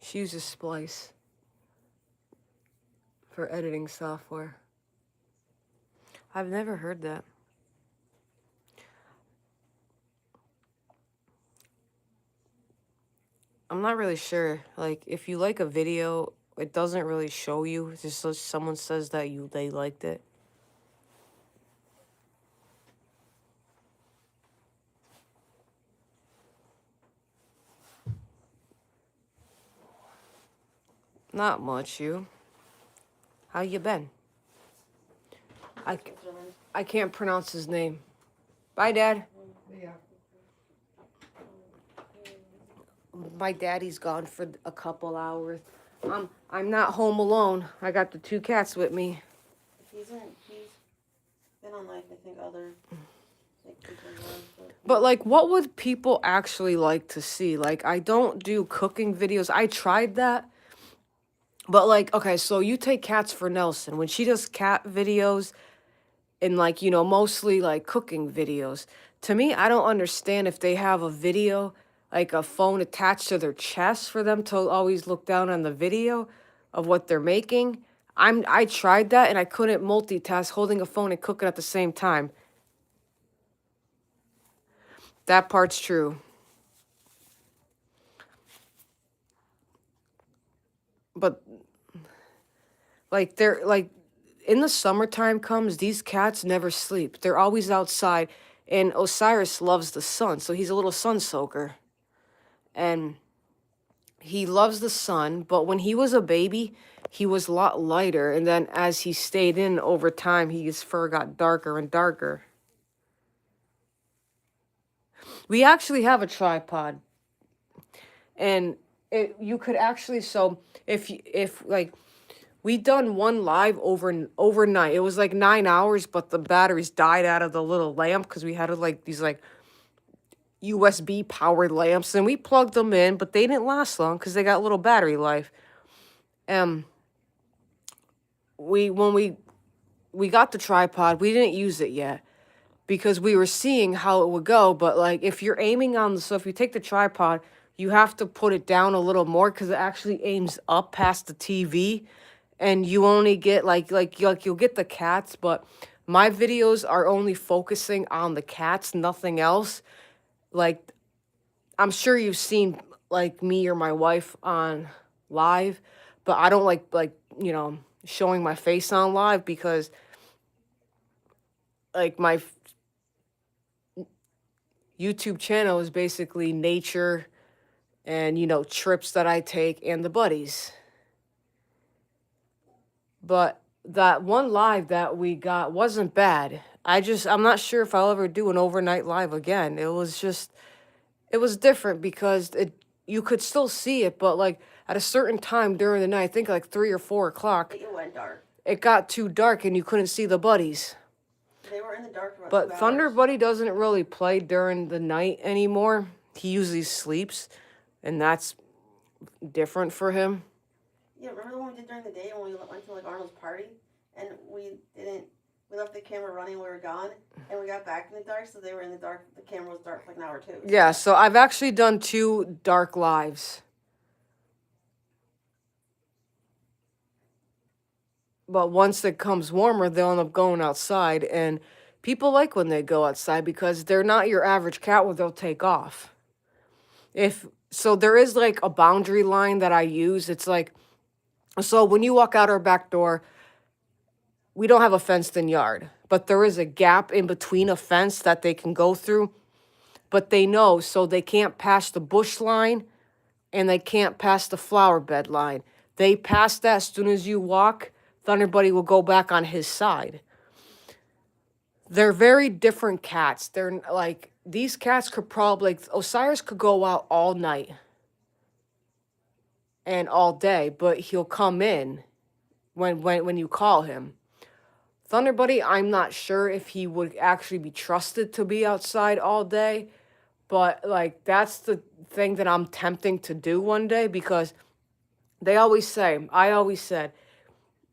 [SPEAKER 1] She uses Splice for editing software. I've never heard that. I'm not really sure. Like, if you like a video, it doesn't really show you. It's just so someone says that they liked it. Not much, you. How you been? I can't pronounce his name. Bye, Dad.
[SPEAKER 3] Yeah.
[SPEAKER 1] My daddy's gone for a couple hours. I'm not home alone. I got the 2 cats with me.
[SPEAKER 2] He's been on, like, I think other, like, people's lives,
[SPEAKER 1] But, like, what would people actually like to see? Like, I don't do cooking videos. I tried that. But, like, okay, so you take Cats for Nelson. When she does cat videos and, like, you know, mostly, like, cooking videos, to me, I don't understand if they have a video, like a phone attached to their chest for them to always look down on the video of what they're making. I tried that and I couldn't multitask holding a phone and cooking at the same time. That part's true. But like they're like in the summertime comes, these cats never sleep. They're always outside. And Osiris loves the sun, so he's a little sun soaker. And he loves the sun, but when he was a baby, he was a lot lighter. And then as he stayed in over time, his fur got darker and darker. We actually have a tripod. And you could actually, so if like, we done one live overnight. It was like 9 hours, but the batteries died out of the little lamp because we had like these like USB powered lamps, and we plugged them in, but they didn't last long because they got little battery life. When we got the tripod, we didn't use it yet because we were seeing how it would go. But like if you're aiming on so if you take the tripod, you have to put it down a little more because it actually aims up past the TV. And you only get like you'll get the cats, but my videos are only focusing on the cats, nothing else. Like, I'm sure you've seen like me or my wife on live, but I don't like you know, showing my face on live because like my YouTube channel is basically nature and, you know, trips that I take and the buddies. But that one live that we got wasn't bad. I'm not sure if I'll ever do an overnight live again. It was different because you could still see it, but like at a certain time during the night, I think like 3 or 4 o'clock,
[SPEAKER 2] It went dark.
[SPEAKER 1] it got too dark and you couldn't see the buddies.
[SPEAKER 2] They were in the dark for about
[SPEAKER 1] But
[SPEAKER 2] 2
[SPEAKER 1] Thunder
[SPEAKER 2] hours.
[SPEAKER 1] Buddy doesn't really play during the night anymore. He usually sleeps, and that's different for him.
[SPEAKER 2] Yeah, remember when we did during the day when we went to like Arnold's party and we left the camera running when we were gone and we got back in the dark, so they were in the dark. The camera was dark for like an hour too.
[SPEAKER 1] Yeah, so I've actually done 2 dark lives. But once it comes warmer, they'll end up going outside, and people like when they go outside because they're not your average cat where they'll take off. So there is like a boundary line that I use. It's like, so when you walk out our back door, we don't have a fenced-in yard, but there is a gap in between a fence that they can go through. But they know, so they can't pass the bush line and they can't pass the flower bed line. They pass that as soon as you walk, Thunder Buddy will go back on his side. They're very different cats. They're like, these cats could probably, like, Osiris could go out all night and all day, but he'll come in when you call him. Thunder Buddy, I'm not sure if he would actually be trusted to be outside all day, but like that's the thing that I'm tempting to do one day because I always said,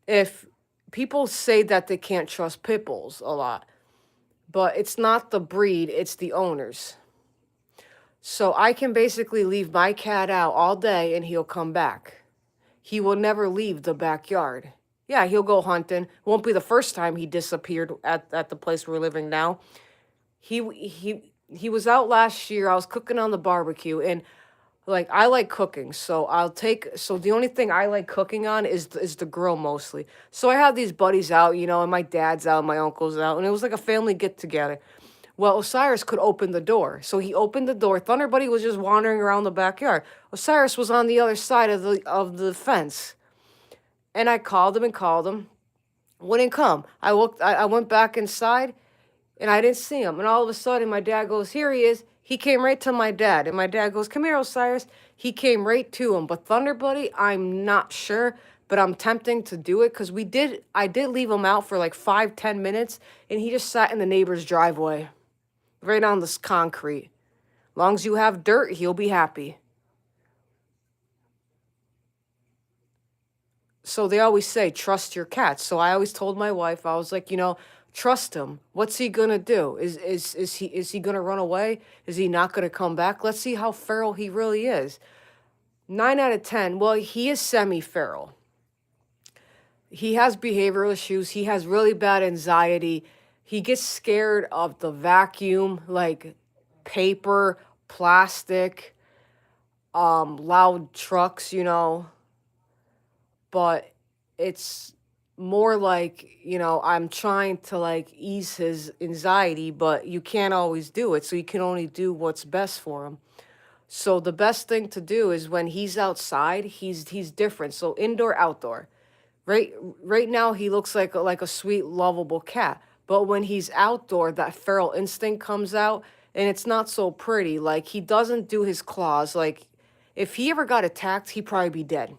[SPEAKER 1] if people say that they can't trust pit bulls a lot, but it's not the breed, it's the owners. So I can basically leave my cat out all day and he'll come back. He will never leave the backyard. Yeah, he'll go hunting. Won't be the first time he disappeared at the place we're living now. He was out last year. I was cooking on the barbecue, and like I like cooking, so the only thing I like cooking on is the grill mostly. So I have these buddies out, and my dad's out, my uncle's out, and it was like a family get together. Well, Osiris could open the door, so he opened the door. Thunder Buddy was just wandering around the backyard. Osiris was on the other side of the fence. And I called him, wouldn't come. I went back inside, and I didn't see him. And all of a sudden, my dad goes, here he is. He came right to my dad. And my dad goes, come here, Osiris. He came right to him. But Thunder Buddy, I'm not sure, but I'm tempting to do it because I did leave him out for like 5-10 minutes, and he just sat in the neighbor's driveway, right on this concrete. Long as you have dirt, he'll be happy. So they always say, trust your cats. So I always told my wife, I was like, trust him. What's he gonna do? Is he gonna run away? Is he not gonna come back? Let's see how feral he really is. 9 out of 10. Well, he is semi-feral. He has behavioral issues. He has really bad anxiety. He gets scared of the vacuum, like paper, plastic, loud trucks, But it's more like, I'm trying to like ease his anxiety, but you can't always do it. So you can only do what's best for him. So the best thing to do is when he's outside, he's different. So indoor, outdoor. Right now he looks like a sweet, lovable cat. But when he's outdoor, that feral instinct comes out and it's not so pretty. Like he doesn't do his claws. Like if he ever got attacked, he'd probably be dead.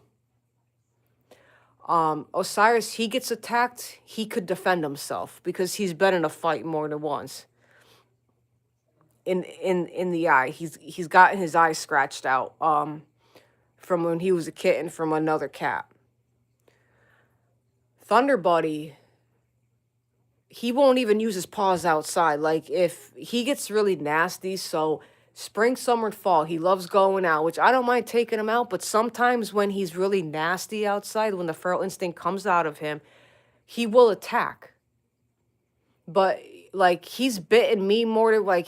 [SPEAKER 1] Osiris, he gets attacked, he could defend himself because he's been in a fight more than once. In the eye, he's gotten his eye scratched out from when he was a kitten from another cat. Thunder Buddy, he won't even use his paws outside. Like if he gets really nasty, so spring, summer, and fall, he loves going out, which I don't mind taking him out, but sometimes when he's really nasty outside, when the feral instinct comes out of him, he will attack. But like he's bitten me more than like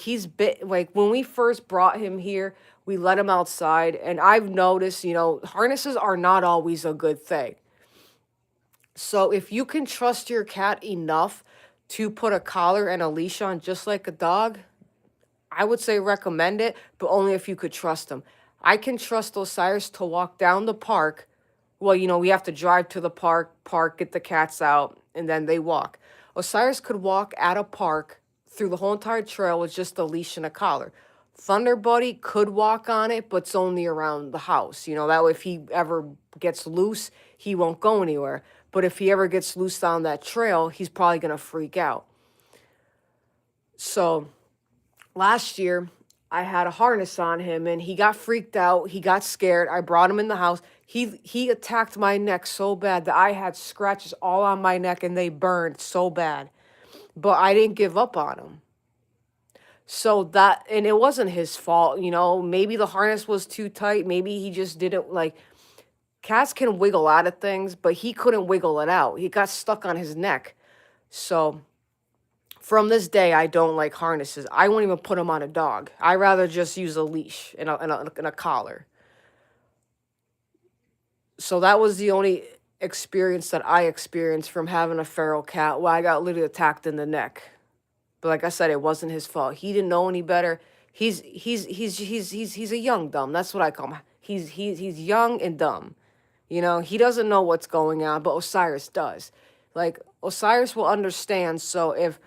[SPEAKER 1] when we first brought him here, we let him outside, and I've noticed, harnesses are not always a good thing. So if you can trust your cat enough to put a collar and a leash on just like a dog, I would say recommend it, but only if you could trust him. I can trust Osiris to walk down the park. Well, we have to drive to the park, get the cats out, and then they walk. Osiris could walk at a park through the whole entire trail with just a leash and a collar. Thunder Buddy could walk on it, but it's only around the house. You know, that way if he ever gets loose, he won't go anywhere. But if he ever gets loose down that trail, he's probably going to freak out. So last year, I had a harness on him and he got freaked out. He got scared. I brought him in the house. He attacked my neck so bad that I had scratches all on my neck and they burned so bad. But I didn't give up on him. So that, and it wasn't his fault, you know, maybe the harness was too tight. Maybe he just didn't like, cats can wiggle out of things, but he couldn't wiggle it out. He got stuck on his neck. So from this day, I don't like harnesses. I won't even put him on a dog. I rather just use a leash and a collar. So that was the only experience that I experienced from having a feral cat, where I got literally attacked in the neck. But like I said, it wasn't his fault. He didn't know any better. He's a young dumb. That's what I call him. He's young and dumb. You know, he doesn't know what's going on, but Osiris does. Like, Osiris will understand. So if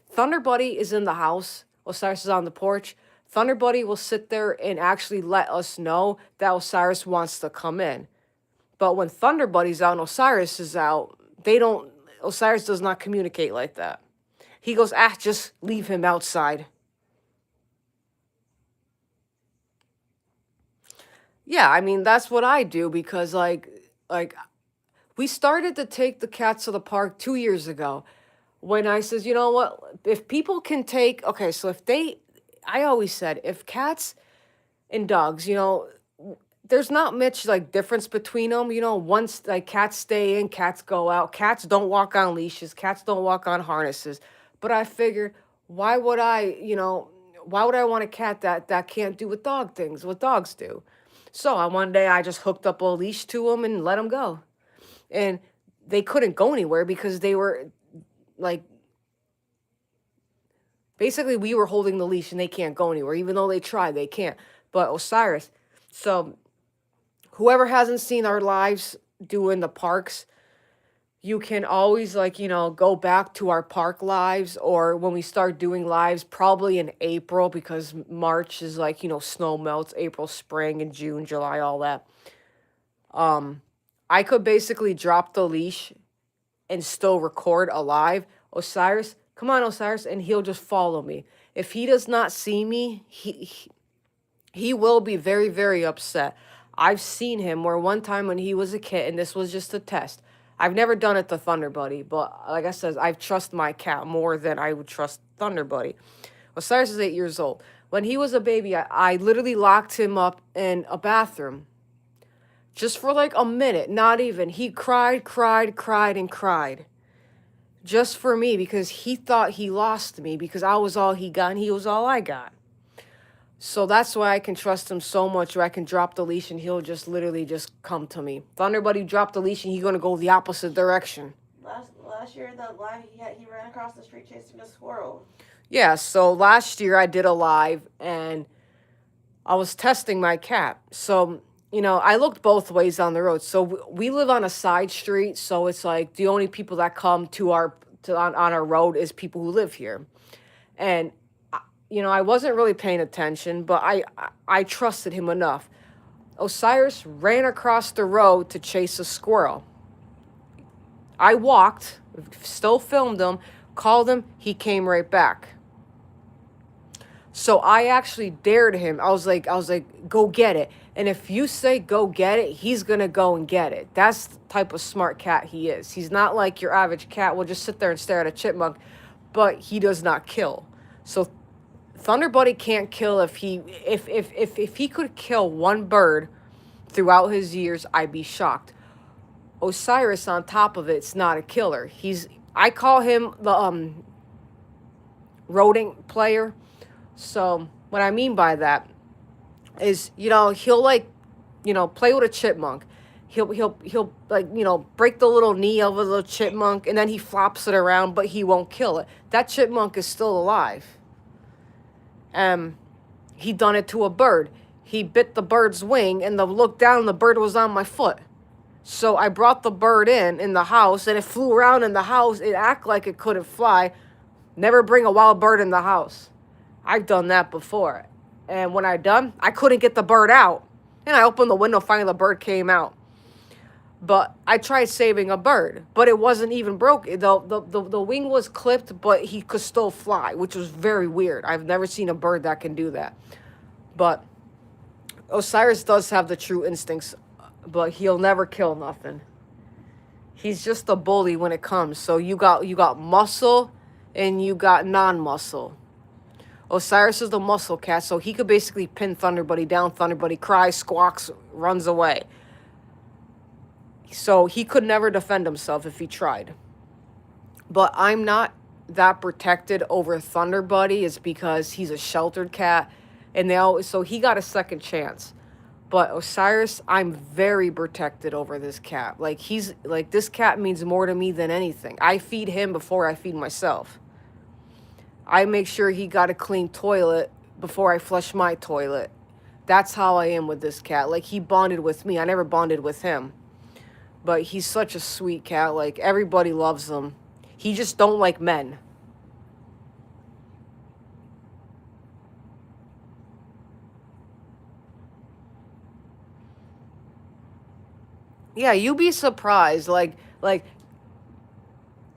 [SPEAKER 1] Thunder Buddy is in the house, Osiris is on the porch, Thunder Buddy will sit there and actually let us know that Osiris wants to come in. But when Thunder Buddy's out and Osiris is out, Osiris does not communicate like that. He goes, just leave him outside. Yeah, I mean, that's what I do because, like we started to take the cats to the park 2 years ago when I says, you know what, if people can take, okay, so I always said, if cats and dogs, you know, there's not much like difference between them. You know, once like cats stay in, cats go out. Cats don't walk on leashes. Cats don't walk on harnesses. But I figured, why would I want a cat that can't do what dogs do? So one day I just hooked up a leash to them and let them go. And they couldn't go anywhere because they were like, basically we were holding the leash and they can't go anywhere. Even though they try, they can't. But Osiris, so whoever hasn't seen our lives doing the parks, you can always, like, you know, go back to our park lives, or when we start doing lives, probably in April, because March is like, you know, snow melts, April, spring, and June, July, all that. I could basically drop the leash and still record a live. Osiris, come on, Osiris, and he'll just follow me. If he does not see me, he will be very, very upset. I've seen him where one time when he was a kitten, this was just a test. I've never done it to Thunder Buddy, but like I said, I trust my cat more than I would trust Thunder Buddy. Osiris is 8 years old. When he was a baby, I literally locked him up in a bathroom. Just for like a minute, not even. He cried, and cried. Just for me, because he thought he lost me, because I was all he got and he was all I got. So that's why I can trust him so much, where I can drop the leash and he'll just literally just come to me. Thunder Buddy dropped the leash and he's going to go the opposite direction.
[SPEAKER 2] Last year, he ran across the street chasing a squirrel.
[SPEAKER 1] Yeah, so last year I did a live and I was testing my cat. So, you know, I looked both ways on the road. So we live on a side street, so it's like the only people that come on our road is people who live here. And you know, I wasn't really paying attention, but I trusted him enough. Osiris ran across the road to chase a squirrel. I walked, still filmed him, called him, he came right back. So I actually dared him. I was like, go get it. And if you say go get it, he's going to go and get it. That's the type of smart cat he is. He's not like your average cat will just sit there and stare at a chipmunk, but he does not kill. So Thunder Buddy can't kill. If he could kill one bird throughout his years, I'd be shocked. Osiris, on top of it's not a killer. I call him the rodent player. So what I mean by that is, you know, he'll like, you know, play with a chipmunk. He'll like, you know, break the little knee of a little chipmunk and then he flops it around, but he won't kill it. That chipmunk is still alive. He done it to a bird. He bit the bird's wing and looked down, the bird was on my foot. So I brought the bird in the house and it flew around in the house. It acted like it couldn't fly. Never bring a wild bird in the house. I've done that before. And when I done, I couldn't get the bird out. And I opened the window, finally the bird came out. But I tried saving a bird, but it wasn't even broken. The wing was clipped, but he could still fly, which was very weird. I've never seen a bird that can do that. But Osiris does have the true instincts, but he'll never kill nothing. He's just a bully when it comes. So you got muscle and you got non-muscle. Osiris is the muscle cat, so he could basically pin Thunder Buddy down. Thunder Buddy cries, squawks, runs away. So he could never defend himself if he tried. But I'm not that protected over Thunder Buddy. It's because he's a sheltered cat. And so he got a second chance. But Osiris, I'm very protected over this cat. Like this cat means more to me than anything. I feed him before I feed myself. I make sure he got a clean toilet before I flush my toilet. That's how I am with this cat. Like, he bonded with me. I never bonded with him. But he's such a sweet cat. Like, everybody loves him. He just don't like men. Yeah, you'd be surprised. Like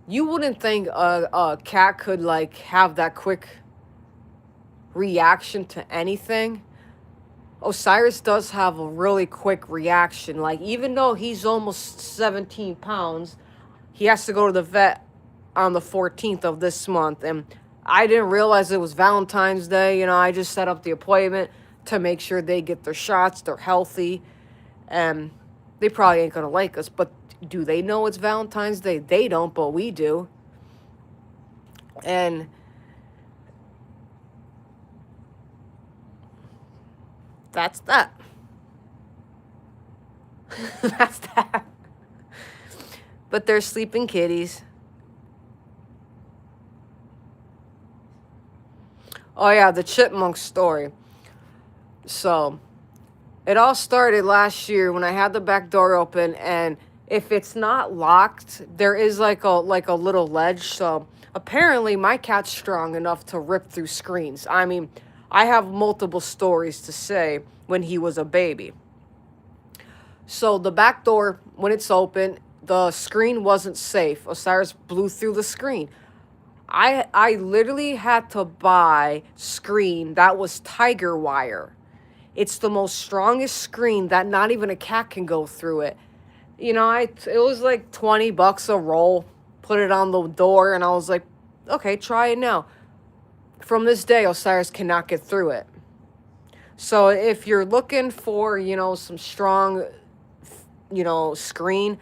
[SPEAKER 1] you wouldn't think a cat could, like, have that quick reaction to anything. Osiris does have a really quick reaction. Like, even though he's almost 17 pounds, he has to go to the vet on the 14th of this month. And I didn't realize it was Valentine's Day. You know, I just set up the appointment to make sure they get their shots, they're healthy. And they probably ain't going to like us. But do they know it's Valentine's Day? They don't, but we do. And that's that. That's that. But they're sleeping kitties. Oh yeah, the chipmunk story. So, it all started last year when I had the back door open, and if it's not locked, there is like a little ledge. So, apparently my cat's strong enough to rip through screens. I mean, I have multiple stories to say when he was a baby. So the back door, when it's open, the screen wasn't safe. Osiris blew through the screen. I literally had to buy screen that was tiger wire. It's the most strongest screen that not even a cat can go through it. You know, it was like $20 a roll. Put it on the door, and I was like, okay, try it now. From this day, Osiris cannot get through it. So if you're looking for, you know, some strong, you know, screen,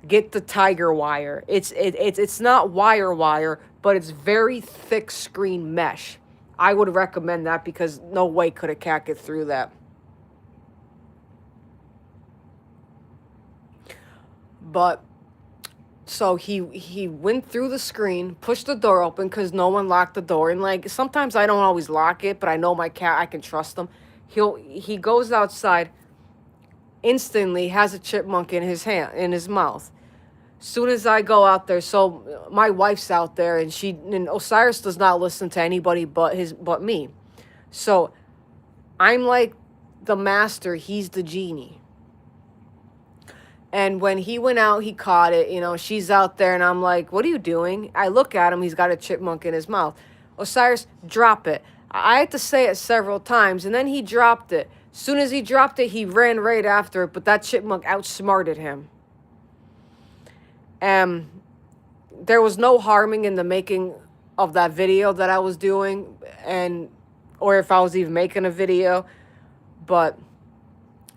[SPEAKER 1] get the tiger wire. It's not wire, but it's very thick screen mesh. I would recommend that because no way could a cat get through that. But so he went through the screen, pushed the door open because no one locked the door. And like sometimes I don't always lock it, but I know my cat, I can trust him. He goes outside, instantly has a chipmunk in his mouth. Soon as I go out there, so my wife's out there, and Osiris does not listen to anybody but me. So I'm like the master, he's the genie. And when he went out, he caught it. You know, she's out there, and I'm like, what are you doing? I look at him. He's got a chipmunk in his mouth. Osiris, drop it. I had to say it several times, and then he dropped it. Soon as he dropped it, he ran right after it, but that chipmunk outsmarted him. There was no harming in the making of that video that I was doing, or if I was even making a video. But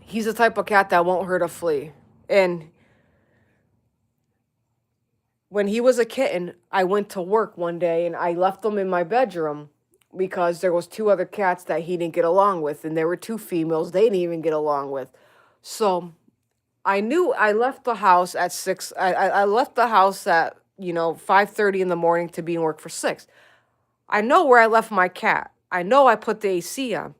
[SPEAKER 1] he's the type of cat that won't hurt a flea. And when he was a kitten, I went to work one day and I left him in my bedroom because there was 2 other cats that he didn't get along with, and there were 2 females they didn't even get along with. So I knew I left the house at 6. I left the house at, 5:30 in the morning to be in work for 6. I know where I left my cat. I know I put the AC on.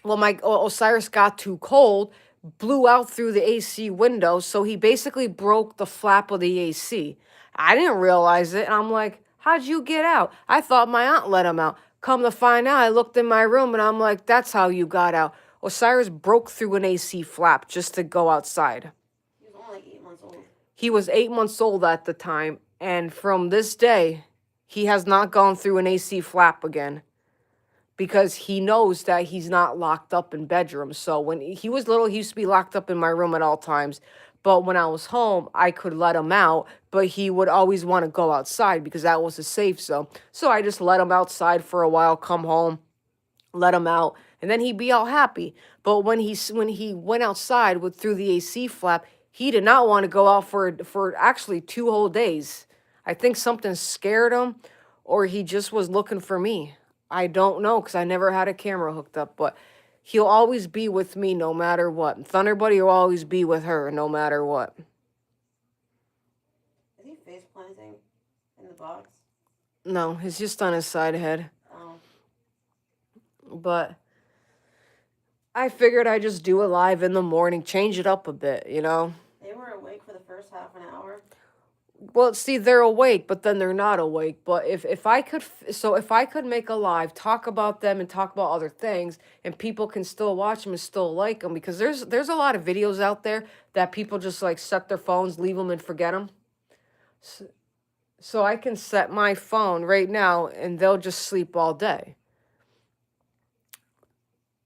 [SPEAKER 1] Well, my Osiris got too cold, blew out through the AC window, so he basically broke the flap of the AC. I didn't realize it, and I'm like, How'd you get out? I thought my aunt let him out. Come to find out, I looked in my room and I'm like, that's how you got out. Osiris broke through an AC flap just to go outside.
[SPEAKER 2] He was only like 8 months old.
[SPEAKER 1] He was 8 months old at the time, and from this day, he has not gone through an AC flap again because he knows that he's not locked up in bedrooms. So when he was little, he used to be locked up in my room at all times. But when I was home, I could let him out, but he would always want to go outside because that was a safe zone. So I just let him outside for a while, come home, let him out, and then he'd be all happy. But when he went outside through the AC flap, he did not want to go out for actually 2 whole days. I think something scared him, or he just was looking for me. I don't know because I never had a camera hooked up, but he'll always be with me no matter what. Thunder Buddy will always be with her no matter what.
[SPEAKER 2] Is he face planting in the box?
[SPEAKER 1] No, he's just on his side head.
[SPEAKER 2] Oh.
[SPEAKER 1] But I figured I'd just do it live in the morning, change it up a bit, you know?
[SPEAKER 2] They were awake for the first half an hour.
[SPEAKER 1] Well, see, they're awake, but then they're not awake. But if I could make a live, talk about them and talk about other things, and people can still watch them and still like them, because there's a lot of videos out there that people just like set their phones, leave them, and forget them. So I can set my phone right now, and they'll just sleep all day.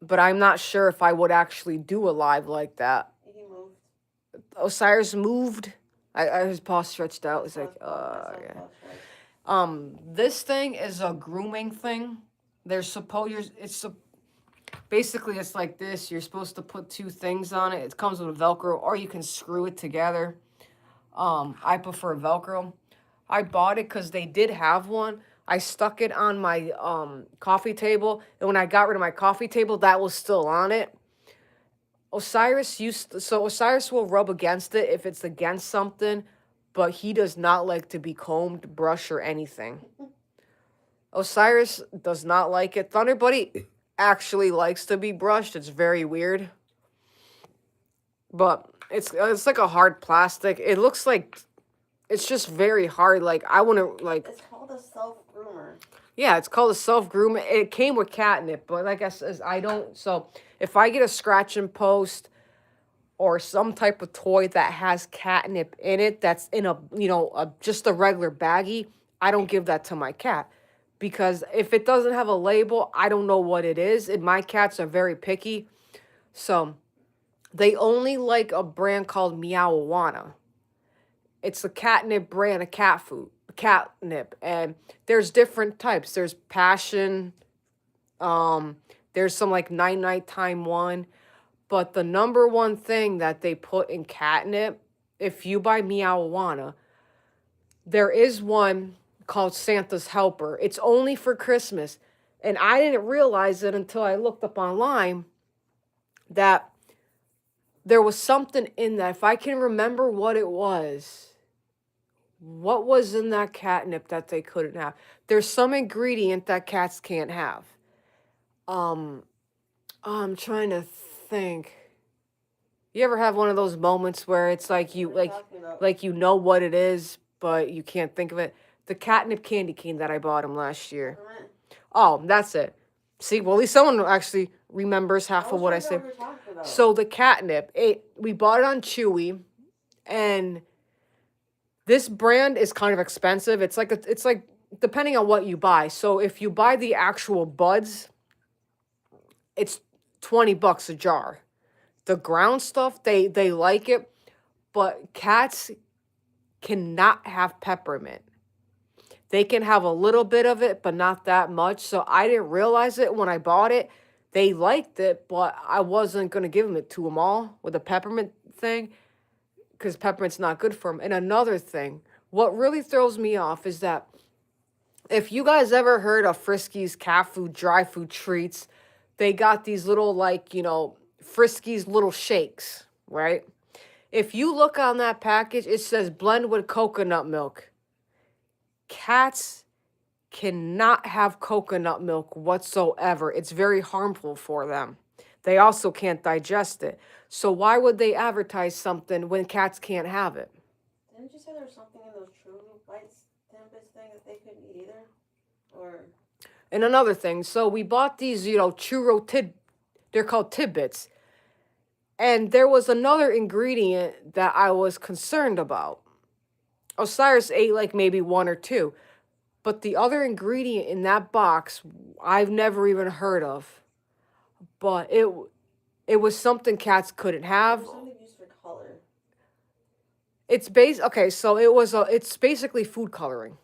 [SPEAKER 1] But I'm not sure if I would actually do a live like that.
[SPEAKER 2] He moved.
[SPEAKER 1] Osiris moved. His paw stretched out. It's like, yeah. This thing is a grooming thing. Basically it's like this. You're supposed to put 2 things on it. It comes with Velcro, or you can screw it together. I prefer Velcro. I bought it because they did have one. I stuck it on my coffee table, and when I got rid of my coffee table, that was still on it. Osiris will rub against it if it's against something, but he does not like to be combed, brushed, or anything. Osiris does not like it. Thunder Buddy actually likes to be brushed. It's very weird. But it's like a hard plastic. It looks like it's just very hard. Like I wouldn't like.
[SPEAKER 2] It's called a self-groomer.
[SPEAKER 1] Yeah, it's called a self-groom. It came with catnip, but like I said, I don't. So if I get a scratch and post or some type of toy that has catnip in it, that's in just a regular baggie, I don't give that to my cat. Because if it doesn't have a label, I don't know what it is. And my cats are very picky. So they only like a brand called Meowana. It's a catnip brand of cat food. Catnip, and there's different types. There's passion, there's some like nighttime one, but the number one thing that they put in catnip, if you buy Meowana, there is one called Santa's Helper. It's only for Christmas, and I didn't realize it until I looked up online that there was something in that. If I can remember what it was. What was in that catnip that they couldn't have? There's some ingredient that cats can't have. I'm trying to think. You ever have one of those moments where it's like you know what it is, but you can't think of it? The catnip candy cane that I bought him last year. Oh, that's it. See, well, at least someone actually remembers half of what I said. So the catnip, we bought it on Chewy, and this brand is kind of expensive. It's like depending on what you buy. So if you buy the actual buds, it's $20 a jar. The ground stuff, they like it, but cats cannot have peppermint. They can have a little bit of it, but not that much. So I didn't realize it when I bought it. They liked it, but I wasn't going to give it to them all with the peppermint thing, because peppermint's not good for them. And another thing, what really throws me off is that if you guys ever heard of Friskies cat food, dry food treats, they got these little Friskies little shakes, right? If you look on that package, it says blend with coconut milk. Cats cannot have coconut milk whatsoever. It's very harmful for them. They also can't digest it. So why would they advertise something when cats can't have it?
[SPEAKER 2] Didn't you say there was something in those True Bites thing? Timbits thing that they couldn't eat either? Or
[SPEAKER 1] And another thing, so we bought these, they're called tidbits. And there was another ingredient that I was concerned about. Osiris ate like maybe one or two. But the other ingredient in that box, I've never even heard of. But it was something cats couldn't have.
[SPEAKER 2] there's something used for color.
[SPEAKER 1] Okay, so it's basically food coloring.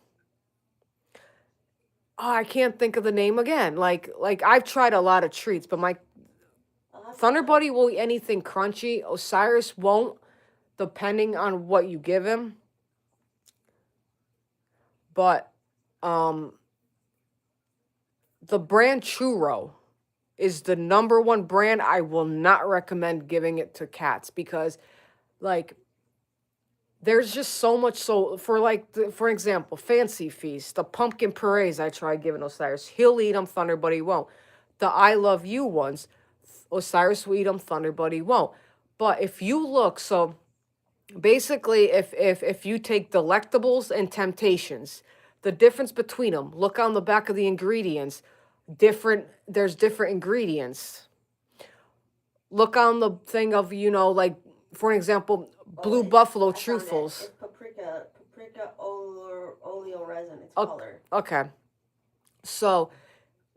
[SPEAKER 1] Oh, I can't think of the name again. Like I've tried a lot of treats, but my
[SPEAKER 2] I'll have to
[SPEAKER 1] Thunder
[SPEAKER 2] try.
[SPEAKER 1] Buddy will eat anything crunchy. Osiris won't, depending on what you give him. But the brand Churro is the number one brand. I will not recommend giving it to cats because, like, there's just so much. So for example, Fancy Feast, the pumpkin purees I tried giving Osiris, he'll eat them. Thunder Buddy won't. The I Love You ones, Osiris will eat them. Thunder Buddy won't. But if you look, so basically, if you take Delectables and Temptations, the difference between them, look on the back of the ingredients. There's different ingredients. Look on the thing of, like, for an example, Blue Buffalo
[SPEAKER 2] I found it.
[SPEAKER 1] Truffles.
[SPEAKER 2] It's paprika oleo resin. It's
[SPEAKER 1] Okay.
[SPEAKER 2] color.
[SPEAKER 1] Okay. So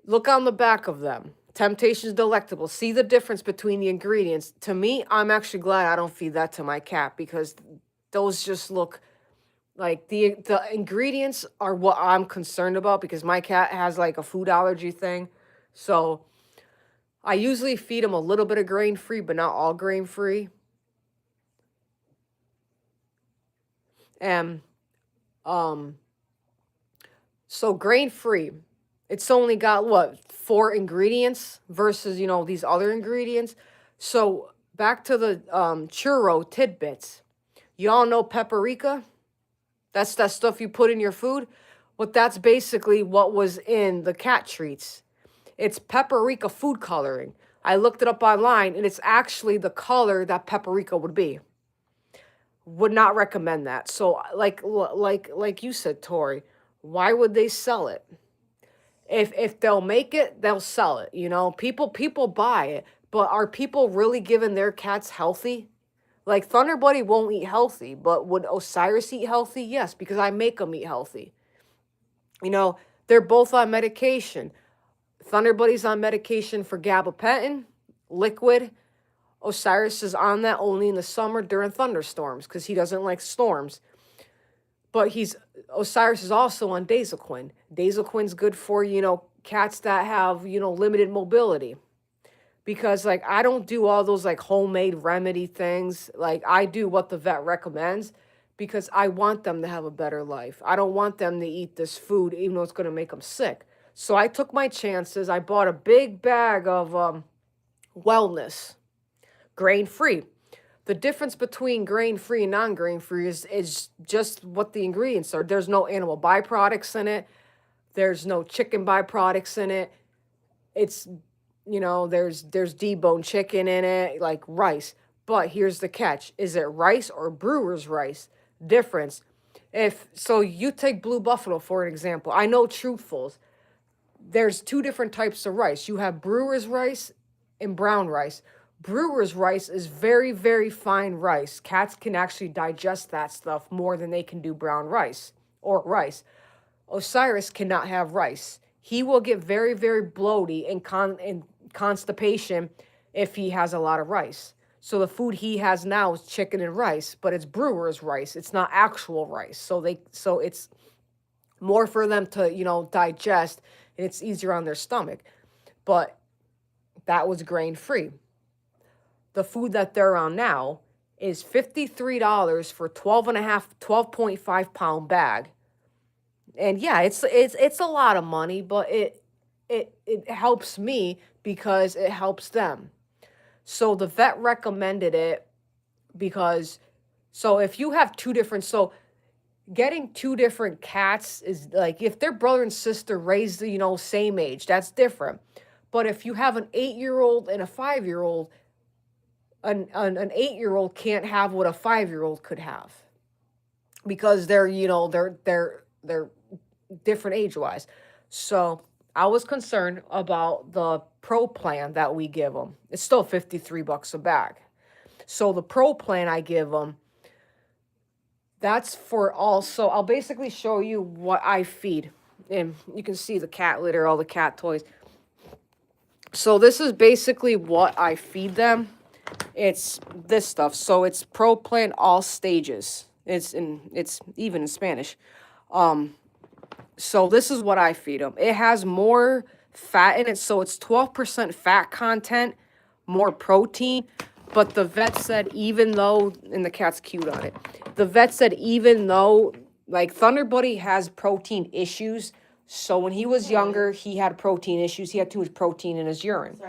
[SPEAKER 1] look on the back of them. Temptations Delectable. See the difference between the ingredients. To me, I'm actually glad I don't feed that to my cat because those just look like the ingredients are what I'm concerned about because my cat has like a food allergy thing. So I usually feed him a little bit of grain free, but not all grain free. And so grain free, it's only got what, 4 ingredients versus these other ingredients. So back to the churro tidbits. Y'all know paprika? That's that stuff you put in your food. Well, that's basically what was in the cat treats. It's paprika food coloring. I looked it up online, and it's actually the color that paprika would be. Would not recommend that. So, like you said, Tori, why would they sell it? If they'll make it, they'll sell it. People buy it, but are people really giving their cats healthy? Like Thunder Buddy won't eat healthy, but would Osiris eat healthy? Yes, because I make them eat healthy. They're both on medication. Thunder Buddy's on medication for gabapentin, liquid. Osiris is on that only in the summer during thunderstorms because he doesn't like storms. But Osiris is also on Dazoquin. Dazoquin's good for, cats that have, limited mobility. Because, like, I don't do all those, like, homemade remedy things. Like, I do what the vet recommends because I want them to have a better life. I don't want them to eat this food even though it's going to make them sick. So I took my chances. I bought a big bag of Wellness, grain-free. The difference between grain-free and non-grain-free is just what the ingredients are. There's no animal byproducts in it. There's no chicken byproducts in it. It's, there's deboned chicken in it, like rice. But here's the catch. Is it rice or brewer's rice? Difference. So you take Blue Buffalo, for an example. I know Truthfuls. There's 2 different types of rice. You have brewer's rice and brown rice. Brewer's rice is very, very fine rice. Cats can actually digest that stuff more than they can do brown rice or rice. Osiris cannot have rice. He will get very, very bloaty and constipation if he has a lot of rice. So the food he has now is chicken and rice, but it's brewer's rice. It's not actual rice. So it's more for them to, digest, and it's easier on their stomach. But that was grain free. The food that they're on now is $53 for 12.5 pound bag. And yeah, it's a lot of money, but it helps me because it helps them. So the vet recommended it because, so if you have 2 different, so getting 2 different cats is like, if their brother and sister raised, same age, that's different. But if you have an 8-year-old and a 5-year-old, an 8-year-old can't have what a 5-year-old could have because they're different age-wise. So I was concerned about the pro plan that we give them. It's still $53 a bag. So the pro plan I give them, that's for all. So I'll basically show you what I feed. And you can see the cat litter, all the cat toys. So this is basically what I feed them. It's this stuff. So it's Pro Plan all stages. It's even in Spanish. So this is what I feed them. It has more fat in it, so it's 12% fat content, more protein. But the vet said even though, and the cat's cute on it, the vet said even though, like, Thunder Buddy has protein issues. So when he was younger, he had protein issues. He had too much protein in his urine.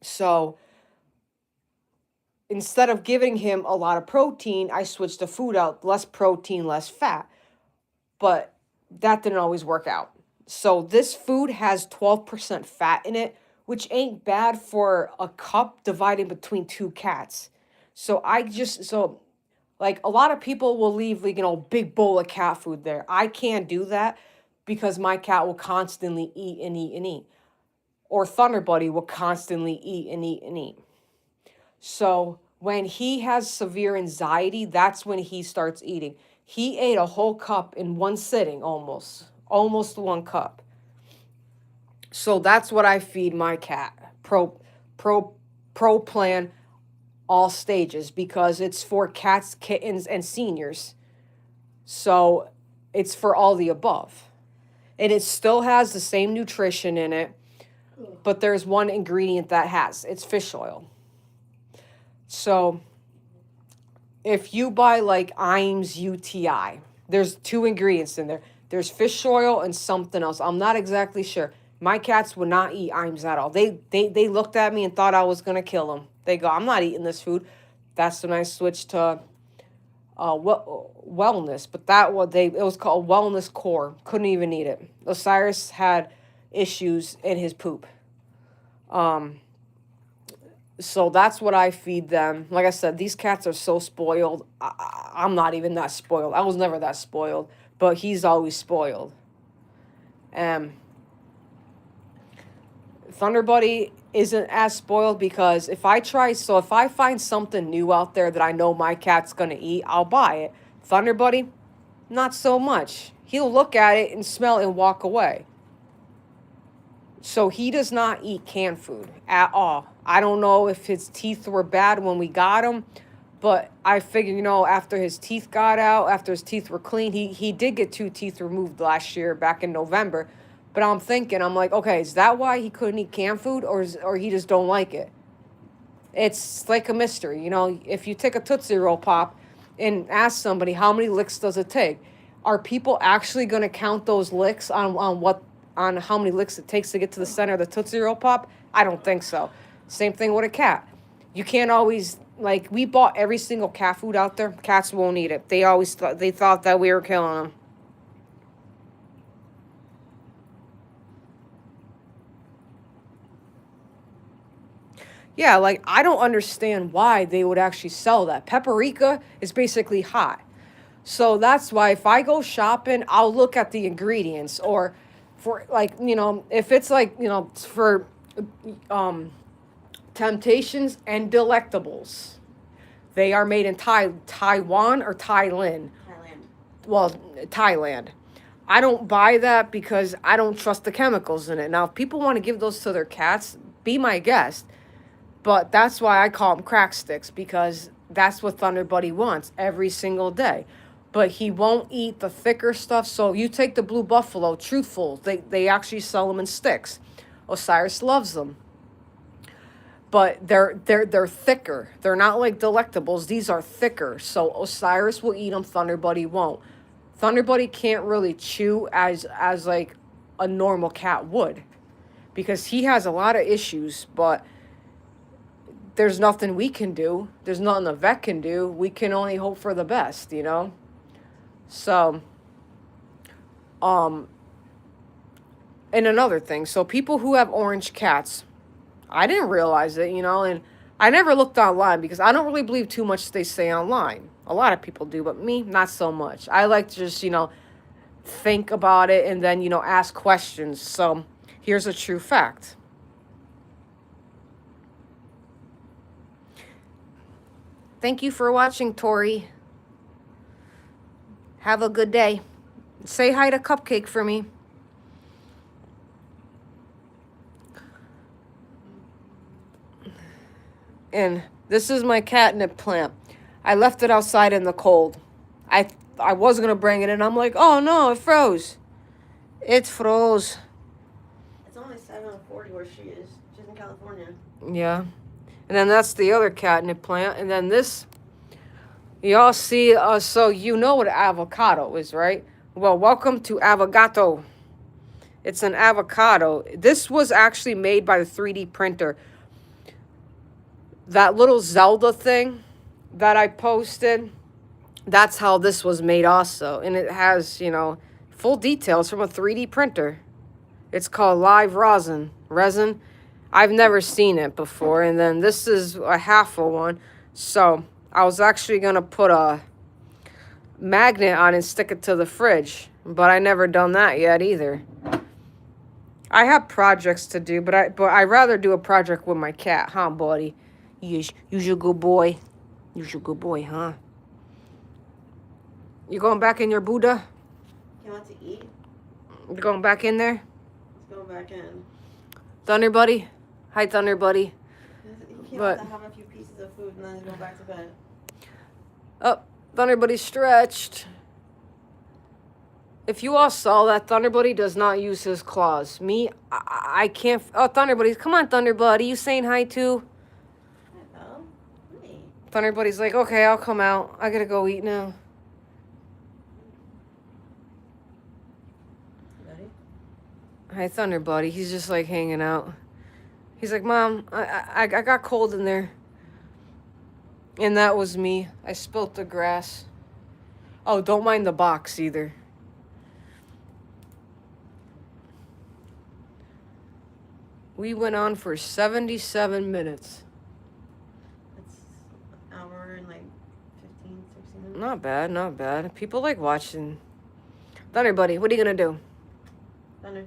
[SPEAKER 1] So instead of giving him a lot of protein, I switched the food out, less protein, less fat. But that didn't always work out. So this food has 12% fat in it, which ain't bad for a cup divided between 2 cats. So like a lot of people will leave, like, big bowl of cat food there. I can't do that because my cat will constantly eat and eat and eat. Or Thunder Buddy will constantly eat and eat and eat. So when he has severe anxiety, that's when he starts eating. He ate a whole cup in one sitting, almost 1 cup. So that's what I feed my cat. Pro Plan all stages, because it's for cats, kittens, and seniors. So it's for all the above. And it still has the same nutrition in it, but there's one ingredient that has. It's fish oil. So if you buy like Iams UTI, there's 2 ingredients in there. There's fish oil and something else. I'm not exactly sure. My cats would not eat Iams at all. They looked at me and thought I was going to kill them. They go, I'm not eating this food. That's when I switched to wellness. But it was called Wellness Core. Couldn't even eat it. Osiris had issues in his poop. So that's what I feed them. Like I said, these cats are so spoiled. I'm not even that spoiled. I was never that spoiled. But he's always spoiled. Thunder Buddy isn't as spoiled because if I find something new out there that I know my cat's going to eat, I'll buy it. Thunder Buddy, not so much. He'll look at it and smell it and walk away. So he does not eat canned food at all. I don't know if his teeth were bad when we got him, but I figure, after his teeth got out, after his teeth were clean, he did get 2 teeth removed last year back in November. But I'm like, okay, is that why he couldn't eat canned food, or he just don't like it? It's like a mystery, If you take a Tootsie Roll Pop and ask somebody how many licks does it take, are people actually going to count those licks on how many licks it takes to get to the center of the Tootsie Roll Pop? I don't think so. Same thing with a cat. You can't always, like, we bought every single cat food out there. Cats won't eat it. They always thought that we were killing them. Yeah, like, I don't understand why they would actually sell that. Paprika is basically hot. So that's why if I go shopping, I'll look at the ingredients. Or for, like, if it's like, for Temptations and Delectables. They are made in Taiwan or Thailand. Well, Thailand. I don't buy that because I don't trust the chemicals in it. Now, if people want to give those to their cats, be my guest. But that's why I call them crack sticks, because that's what Thunder Buddy wants every single day. But he won't eat the thicker stuff. So you take the Blue Buffalo, Truthful, they actually sell them in sticks. Osiris loves them. But they're thicker. They're not like Delectables. These are thicker. So Osiris will eat them, Thunder Buddy won't. Thunder Buddy can't really chew as like a normal cat would, because he has a lot of issues, but there's nothing we can do. There's nothing the vet can do. We can only hope for the best, So, and another thing. So people who have orange cats, I didn't realize it, and I never looked online because I don't really believe too much they say online. A lot of people do, but me, not so much. I like to just, think about it and then, ask questions. So here's a true fact. Thank you for watching, Tori. Have a good day. Say hi to Cupcake for me. And this is my catnip plant. I left it outside in the cold. I was going to bring it in. I'm like, oh no, it froze. It froze.
[SPEAKER 2] It's only 7:40 where she is. She's in California.
[SPEAKER 1] Yeah. And then that's the other catnip plant. And then this, y'all see, so you know what avocado is, right? Well, welcome to Avogato. It's an avocado. This was actually made by the 3D printer. That little Zelda thing that I posted, that's how this was made also. And it has, full details from a 3D printer. It's called Live Resin. I've never seen it before. And then this is a half of one. So I was actually going to put a magnet on and stick it to the fridge. But I never done that yet either. I have projects to do, but I'd rather do a project with my cat, huh, buddy? You're a good boy. You're a good boy, huh? You going back in your Buddha?
[SPEAKER 2] You want to eat?
[SPEAKER 1] You going back in there?
[SPEAKER 2] Let's go back in.
[SPEAKER 1] Thunder Buddy? Hi, Thunder Buddy.
[SPEAKER 2] He
[SPEAKER 1] But-
[SPEAKER 2] wants to have a few pieces of food and then go back to bed.
[SPEAKER 1] Oh, Thunder Buddy stretched. If you all saw that, Thunder Buddy does not use his claws. Me, I can't. Oh, Thunder Buddy. Come on, Thunder Buddy. You saying hi too?
[SPEAKER 2] Hello? Hey.
[SPEAKER 1] Thunder Buddy's like, okay, I'll come out. I gotta go eat now.
[SPEAKER 2] Ready?
[SPEAKER 1] Hi, Thunder Buddy. He's just like hanging out. He's like, Mom, I got cold in there. And that was me. I spilt the grass. Oh, don't mind the box either. We went on for 77 minutes.
[SPEAKER 2] It's an hour and like 15, 16 minutes.
[SPEAKER 1] Not bad, not bad. People like watching. Thunder Buddy, what are you gonna do?
[SPEAKER 2] Thunder.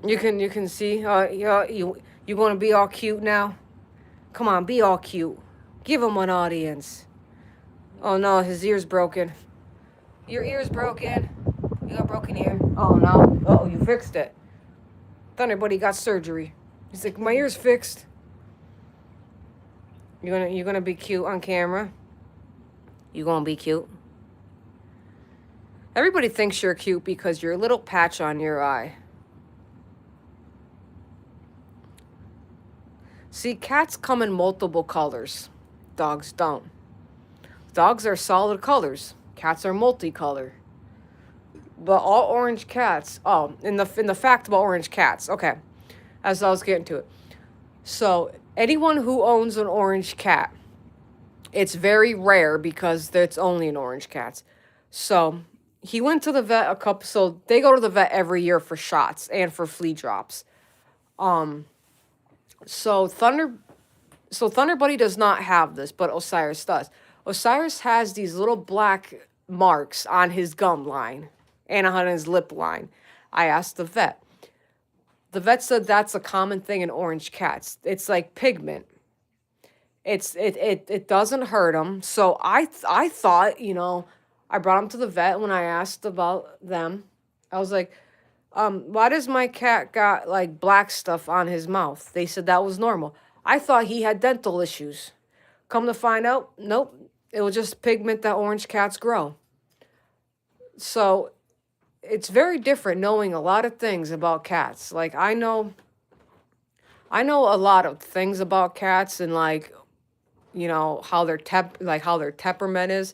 [SPEAKER 1] You can see. You want to be all cute now? Come on, be all cute. Give him an audience. Oh no, his ear's broken. Your ear's broken. You got a broken ear. Oh no. Oh, you fixed it. Thunder Buddy got surgery. He's like, my ear's fixed. You gonna be cute on camera? You gonna be cute? Everybody thinks you're cute because you're a little patch on your eye. See, cats come in multiple colors. Dogs don't. Dogs are solid colors. Cats are multicolor. But all orange cats. Oh, in the fact about orange cats. Okay, as I was getting to it. So anyone who owns an orange cat, it's very rare because it's only an orange cat. So he went to the vet a couple. So they go to the vet every year for shots and for flea drops. So Thunder Buddy does not have this, but Osiris does. Osiris has these little black marks on his gum line and on his lip line. I asked the vet. The vet said that's a common thing in orange cats. It's like pigment. It doesn't hurt them. So I thought, I brought him to the vet when I asked about them. I was like, why does my cat got like black stuff on his mouth? They said that was normal. I thought he had dental issues. Come to find out, nope. It was just pigment that orange cats grow. So it's very different knowing a lot of things about cats. Like I know a lot of things about cats and like, how their temperament is.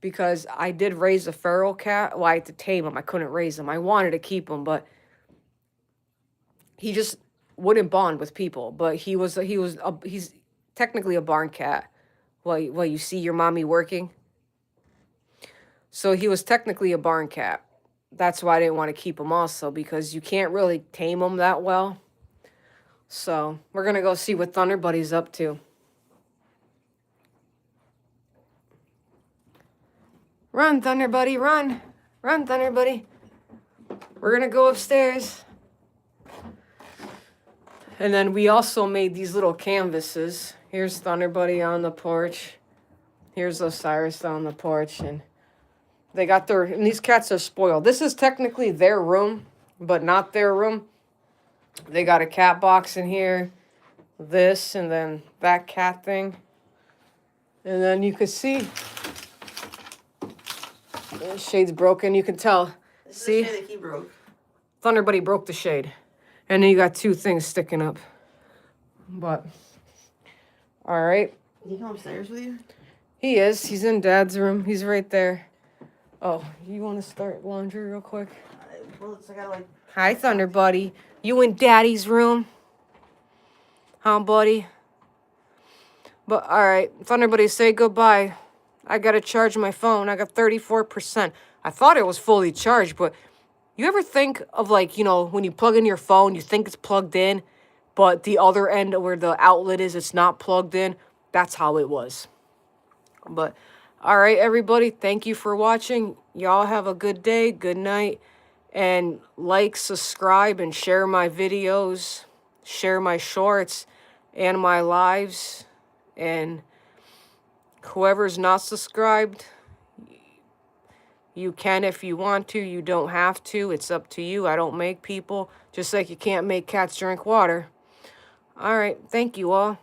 [SPEAKER 1] Because I did raise a feral cat. Well, I had to tame him. I couldn't raise him. I wanted to keep him, but he just wouldn't bond with people. But he's technically a barn cat. Well, you see your mommy working. So he was technically a barn cat. That's why I didn't want to keep him also, because you can't really tame him that well. So we're gonna go see what Thunder Buddy's up to. Run, Thunder Buddy, run. Run, Thunder Buddy. We're gonna go upstairs. And then we also made these little canvases. Here's Thunder Buddy on the porch. Here's Osiris on the porch. And they got their, and these cats are spoiled. This is technically their room, but not their room. They got a cat box in here. This, and then that cat thing. And then you can see the shade's broken. You can tell.
[SPEAKER 2] This
[SPEAKER 1] See?
[SPEAKER 2] is the shade that he broke.
[SPEAKER 1] Thunder Buddy broke the shade. And then you got two things sticking up. But, all right.
[SPEAKER 2] Did he come upstairs with you?
[SPEAKER 1] He is. He's in Dad's room. He's right there. Oh, you want to start laundry real quick?
[SPEAKER 2] Well, it's, I gotta like.
[SPEAKER 1] Hi, Thunder Buddy. You in Daddy's room? Huh, buddy? But, all right. Thunder Buddy, say goodbye. I got to charge my phone. I got 34%. I thought it was fully charged, but you ever think of, like, you know, when you plug in your phone, you think it's plugged in, but the other end where the outlet is, it's not plugged in? That's how it was. But, all right, everybody, thank you for watching. Y'all have a good day, good night, and like, subscribe, and share my videos, share my shorts and my lives, and whoever's not subscribed, you can if you want to. You don't have to. It's up to you. I don't make people, just like you can't make cats drink water. All right, thank you all.